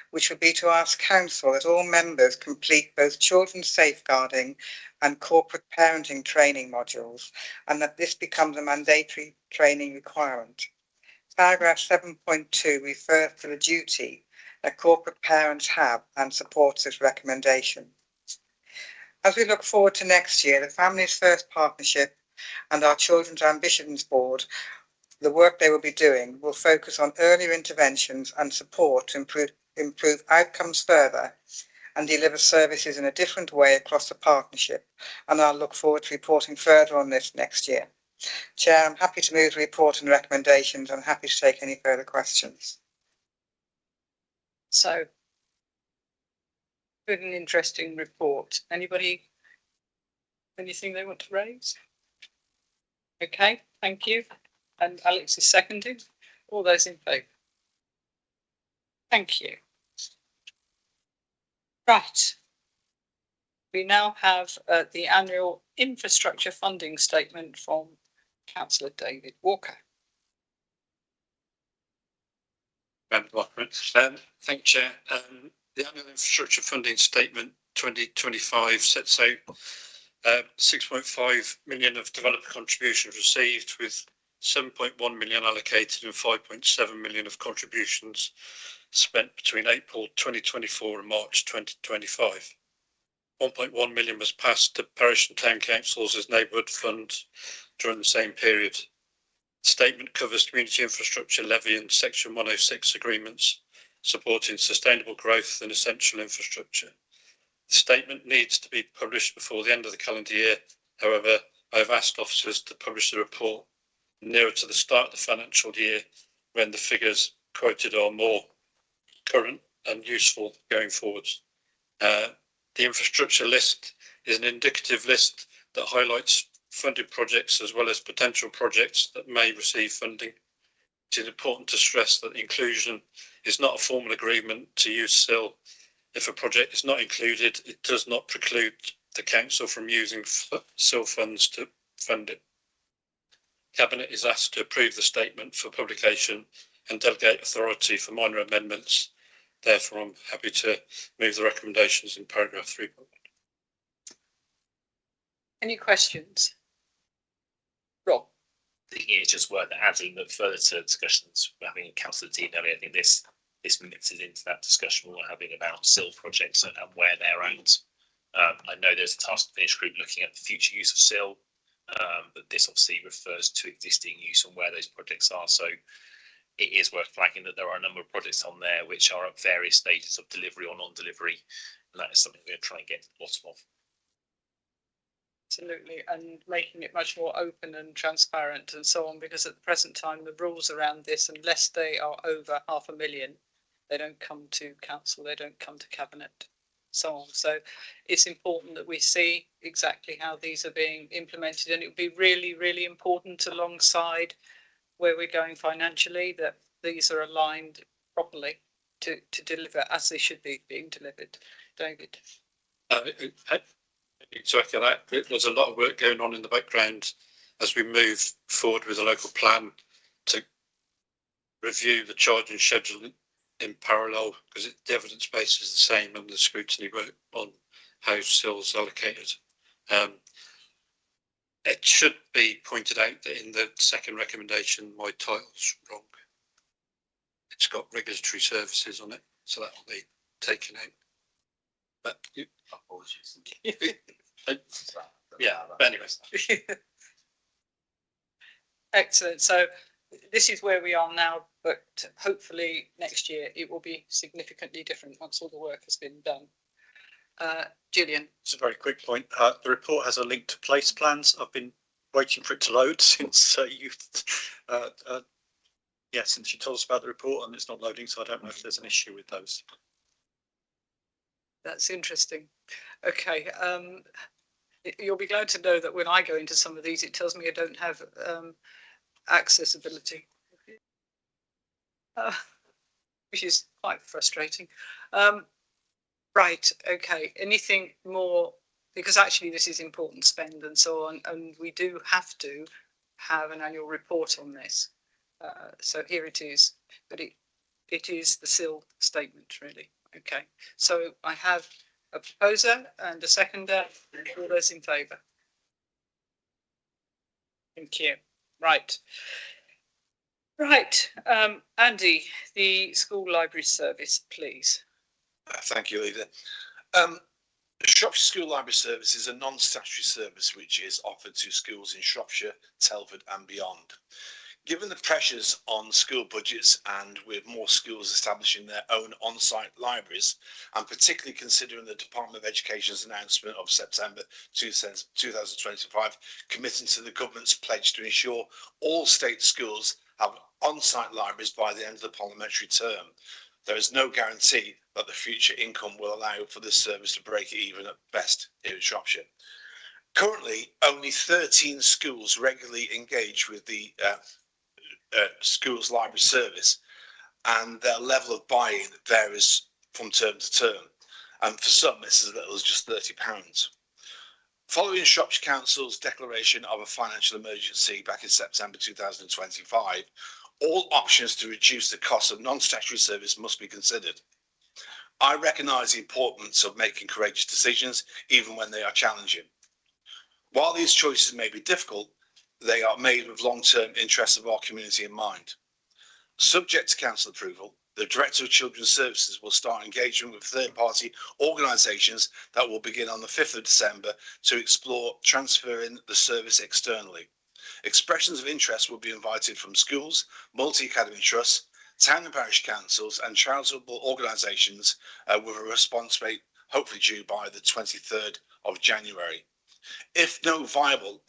which would be to ask Council that all members complete both children's safeguarding and corporate parenting training modules, and that this becomes a mandatory training requirement. Paragraph 7.2 refers to the duty that corporate parents have and supports this recommendation. As we look forward to next year, the Families First Partnership and our Children's Ambitions Board, the work they will be doing will focus on earlier interventions and support to improve outcomes further and deliver services in a different way across the partnership. And I'll look forward to reporting further on this next year. Chair, I'm happy to move the report and recommendations and happy to take any further questions. So, good and interesting report. Anybody, anything they want to raise? Okay, thank you. And Alex is seconding. All those in favour? Thank you. Right. We now have the annual infrastructure funding statement from Councillor David Walker. Thank you, Chair. The annual infrastructure funding statement 2025 sets out 6.5 million of developer contributions received, with 7.1 million allocated and 5.7 million of contributions spent between April 2024 and March 2025. 1.1 million was passed to parish and town councils as neighbourhood funds during the same period. The statement covers community infrastructure levy and Section 106 agreements supporting sustainable growth and essential infrastructure. The statement needs to be published before the end of the calendar year. However, I have asked officers to publish the report nearer to the start of the financial year, when the figures quoted are more current and useful going forwards. The infrastructure list is an indicative list that highlights funded projects as well as potential projects that may receive funding. It is important to stress that inclusion is not a formal agreement to use SIL. If a project is not included, it does not preclude the council from using SIL funds to fund it. Cabinet is asked to approve the statement for publication and delegate authority for minor amendments. Therefore, I'm happy to move the recommendations in paragraph 3. Any questions? Rob? I think it's just worth adding that further to discussions we're having in Councillor Dean earlier, I think this mixes into that discussion we're having about SIL projects and where they're at. I know there's a task finish group looking at the future use of SIL, but this obviously refers to existing use and where those projects are. So it is worth flagging that there are a number of projects on there which are at various stages of delivery or non-delivery, and that is something we're trying to get to the bottom of. Absolutely, and making it much more open and transparent and so on, because at the present time the rules around this, unless they are over £500,000, they don't come to council, they don't come to cabinet, so on. So it's important that we see exactly how these are being implemented, and it would be really, really important alongside where we're going financially that these are aligned properly to deliver as they should be being delivered. David? To echo that, there's a lot of work going on in the background as we move forward with a local plan to review the charging schedule in parallel, because the evidence base is the same and the scrutiny work on how SIL's allocated. It should be pointed out that in the second recommendation, my title's wrong. It's got regulatory services on it, so that will be taken out. But yeah, but anyways. Excellent. So this is where we are now, but hopefully next year it will be significantly different once all the work has been done. Gillian? It's a very quick point. The report has a link to place plans. I've been waiting for it to load since since you told us about the report, and it's not loading, so I don't know if there's an issue with those. That's interesting. Okay. You'll be glad to know that when I go into some of these, it tells me I don't have accessibility, which is quite frustrating. Right. Okay. Anything more? Because actually this is important spend and so on, and we do have to have an annual report on this. So here it is, but it is the SIL statement, really. Okay. So I have a proposer and a seconder. All those in favour? Thank you. Right. Right. Andy, the school library service, please. Thank you, Leader. Shropshire School Library Service is a non-statutory service which is offered to schools in Shropshire, Telford and beyond. Given the pressures on school budgets and with more schools establishing their own on-site libraries, and particularly considering the Department of Education's announcement of September 2025 committing to the government's pledge to ensure all state schools have on-site libraries by the end of the parliamentary term, there is no guarantee that the future income will allow for this service to break even at best here in Shropshire. Currently, only 13 schools regularly engage with the schools library service, and their level of buy-in varies from term to term, and for some it's as little as just £30. Following Shropshire Council's declaration of a financial emergency back in September 2025, all options to reduce the cost of non-statutory service must be considered. I recognise the importance of making courageous decisions, even when they are challenging. While these choices may be difficult, they are made with long-term interests of our community in mind. Subject to council approval, the Director of Children's Services will start engagement with third-party organisations that will begin on the 5th of December to explore transferring the service externally. Expressions of interest will be invited from schools, multi-academy trusts, town and parish councils and charitable organisations with a response rate hopefully due by the 23rd of January. If no viable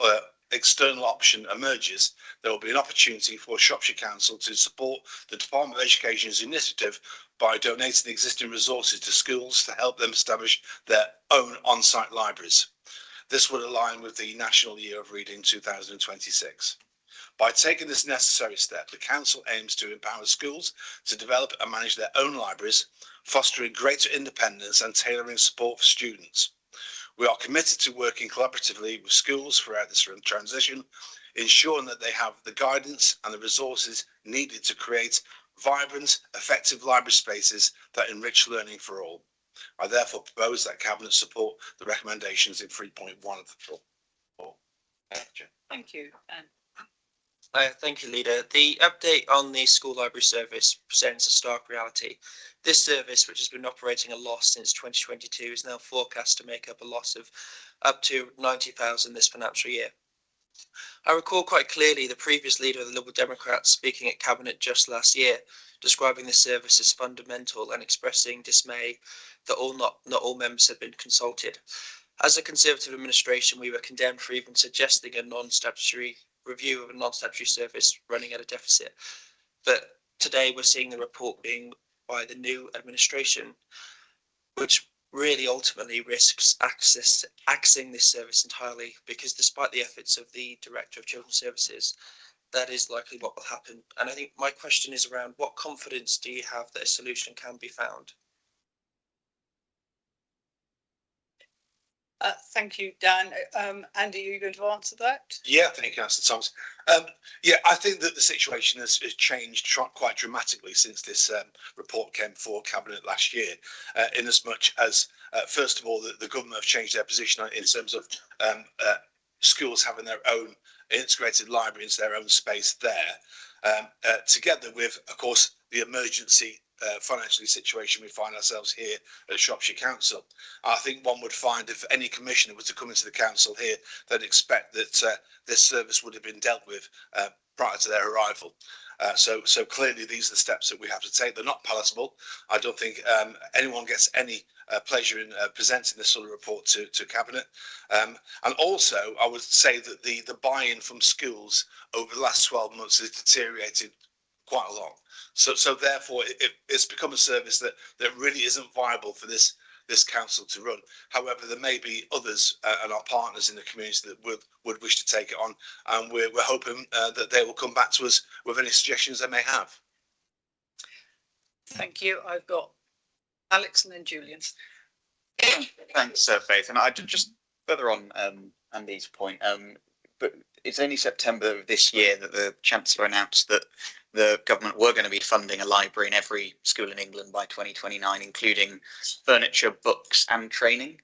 external option emerges, there will be an opportunity for Shropshire Council to support the Department of Education's initiative by donating existing resources to schools to help them establish their own on-site libraries. This would align with the National Year of Reading 2026. By taking this necessary step, the Council aims to empower schools to develop and manage their own libraries, fostering greater independence and tailoring support for students. We are committed to working collaboratively with schools throughout this transition, ensuring that they have the guidance and the resources needed to create vibrant, effective library spaces that enrich learning for all. I therefore propose that Cabinet support the recommendations in 3.1 of the report. Thank you. Thank you, Leader. The update on the school library service presents a stark reality. This service, which has been operating a loss since 2022, is now forecast to make up a loss of up to 90,000 this financial year. I recall quite clearly the previous leader of the Liberal Democrats speaking at Cabinet just last year, describing the service as fundamental and expressing dismay that not all members had been consulted. As a Conservative administration, we were condemned for even suggesting a non-statutory review of a non-statutory service running at a deficit. But today we're seeing the report being by the new administration, which really ultimately risks axing this service entirely, because despite the efforts of the Director of Children's Services, that is likely what will happen. And I think my question is around what confidence do you have that a solution can be found? Thank you, Dan. Andy, are you going to answer that? Yeah, thank you, Councillor Thomas. Yeah, I think that the situation has changed quite dramatically since this report came before Cabinet last year, in as much as, first of all, the government have changed their position in terms of schools having their own integrated library into their own space there, together with, of course, the emergency financial situation we find ourselves here at Shropshire Council. I think one would find if any commissioner was to come into the council here, they'd expect that this service would have been dealt with prior to their arrival. So clearly these are the steps that we have to take. They're not palatable. I don't think anyone gets any pleasure in presenting this sort of report to Cabinet. And also, I would say that the buy-in from schools over the last 12 months has deteriorated quite a lot. So therefore, it's become a service that really isn't viable for this this council to run. However, there may be others and our partners in the community that would wish to take it on, and we're hoping that they will come back to us with any suggestions they may have. Thank you. I've got Alex and then Julian. Thanks, Faith. And I just further on Andy's point, but it's only September of this year that the Chancellor announced that the government were going to be funding a library in every school in England by 2029, including furniture, books and training.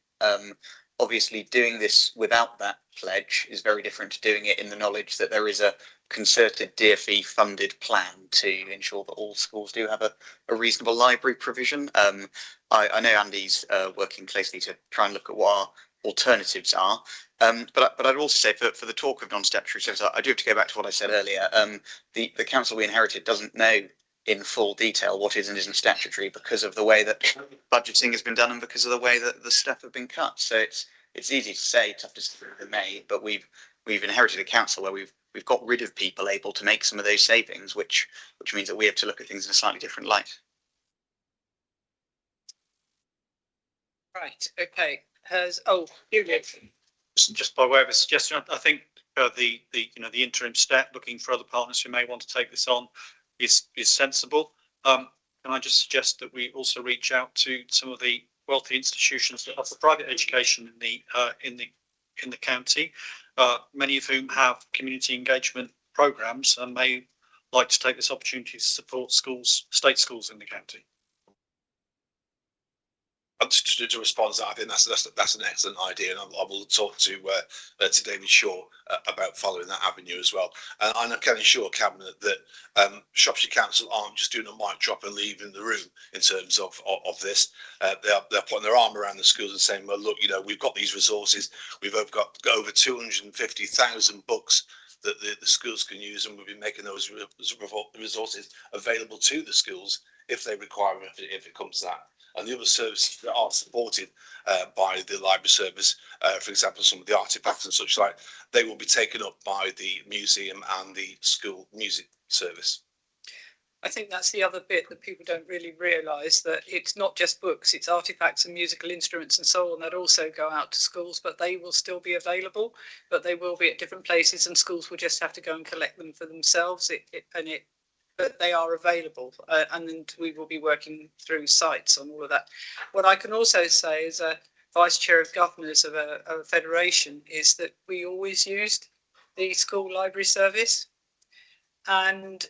Obviously, doing this without that pledge is very different to doing it in the knowledge that there is a concerted DfE funded plan to ensure that all schools do have a reasonable library provision. I know Andy's working closely to try and look at what our alternatives are. But I'd also say for the talk of non-statutory services, I do have to go back to what I said earlier. The council we inherited doesn't know in full detail what is and isn't statutory because of the way that budgeting has been done and because of the way that the staff have been cut. So it's easy to say, tough to say in May, but we've inherited a council where we've got rid of people able to make some of those savings, which means that we have to look at things in a slightly different light. Right. Okay. Julian. Just by way of a suggestion, I think the interim step, looking for other partners who may want to take this on, is sensible. Can I just suggest that we also reach out to some of the wealthy institutions that offer private education in the county, many of whom have community engagement programs and may like to take this opportunity to support state schools in the county. To respond to that, I think that's an excellent idea, and I will talk to David Shaw about following that avenue as well. And I can assure Cabinet that Shropshire Council aren't just doing a mic drop and leaving the room in terms of this. They're putting their arm around the schools and saying, well, look, we've got these resources. We've got over 250,000 books that the schools can use, and we'll be making those resources available to the schools if they require it, if it comes to that. And the other services that are supported by the library service, for example, some of the artefacts and such like, they will be taken up by the museum and the school music service. I think that's the other bit that people don't really realise, that it's not just books, it's artefacts and musical instruments and so on that also go out to schools, but they will still be available, but they will be at different places and schools will just have to go and collect them for themselves. But they are available, and then we will be working through sites on all of that. What I can also say as a Vice Chair of Governors of a federation is that we always used the school library service, and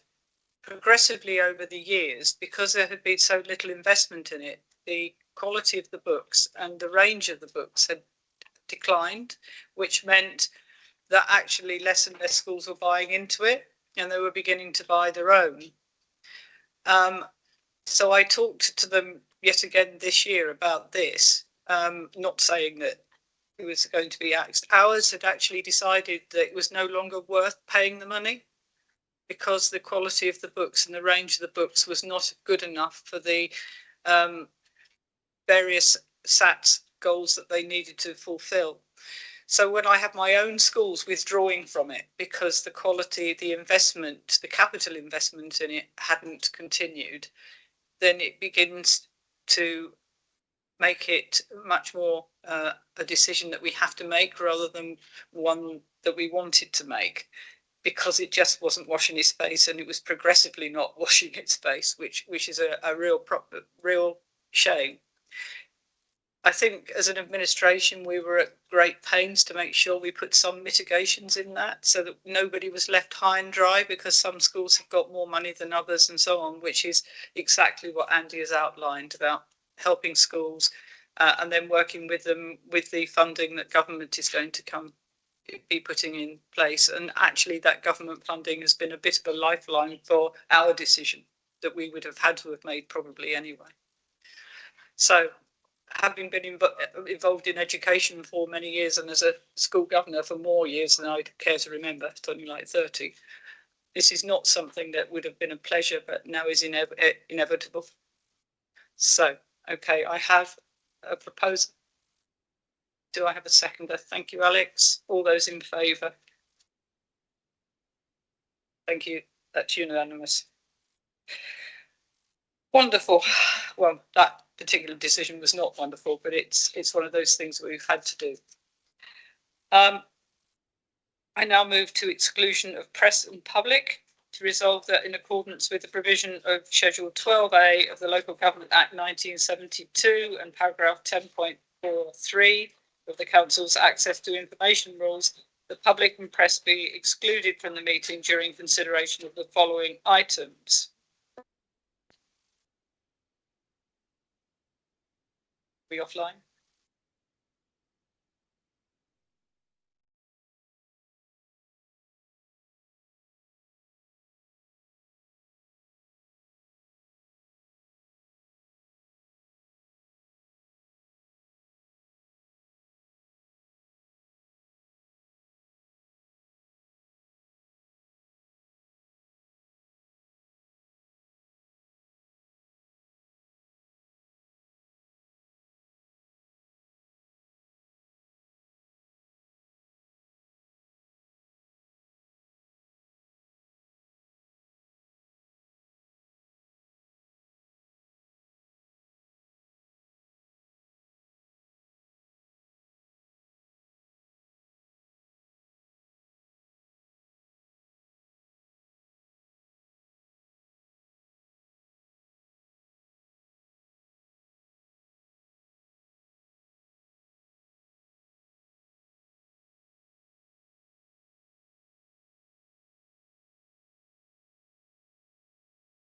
progressively over the years, because there had been so little investment in it, the quality of the books and the range of the books had declined, which meant that actually less and less schools were buying into it, and they were beginning to buy their own. So I talked to them yet again this year about this, not saying that it was going to be axed. Ours had actually decided that it was no longer worth paying the money because the quality of the books and the range of the books was not good enough for the various SATs goals that they needed to fulfil. So when I have my own schools withdrawing from it because the quality, the investment, the capital investment in it hadn't continued, then it begins to make it much more a decision that we have to make rather than one that we wanted to make, because it just wasn't washing its face, and it was progressively not washing its face, which is a real shame. I think as an administration, we were at great pains to make sure we put some mitigations in that so that nobody was left high and dry, because some schools have got more money than others and so on, which is exactly what Andy has outlined about helping schools and then working with them with the funding that government is going to be putting in place. And actually that government funding has been a bit of a lifeline for our decision that we would have had to have made probably anyway. So, having been involved in education for many years and as a school governor for more years than I'd care to remember, it's only like 30, this is not something that would have been a pleasure, but now is inevitable. So, okay, I have a proposal. Do I have a seconder? Thank you, Alex. All those in favour? Thank you. That's unanimous. Wonderful. Well, that particular decision was not wonderful, but it's one of those things that we've had to do. I now move to exclusion of press and public, to resolve that in accordance with the provision of Schedule 12A of the Local Government Act 1972 and paragraph 10.43 of the Council's access to information rules, the public and press be excluded from the meeting during consideration of the following items. Are we offline?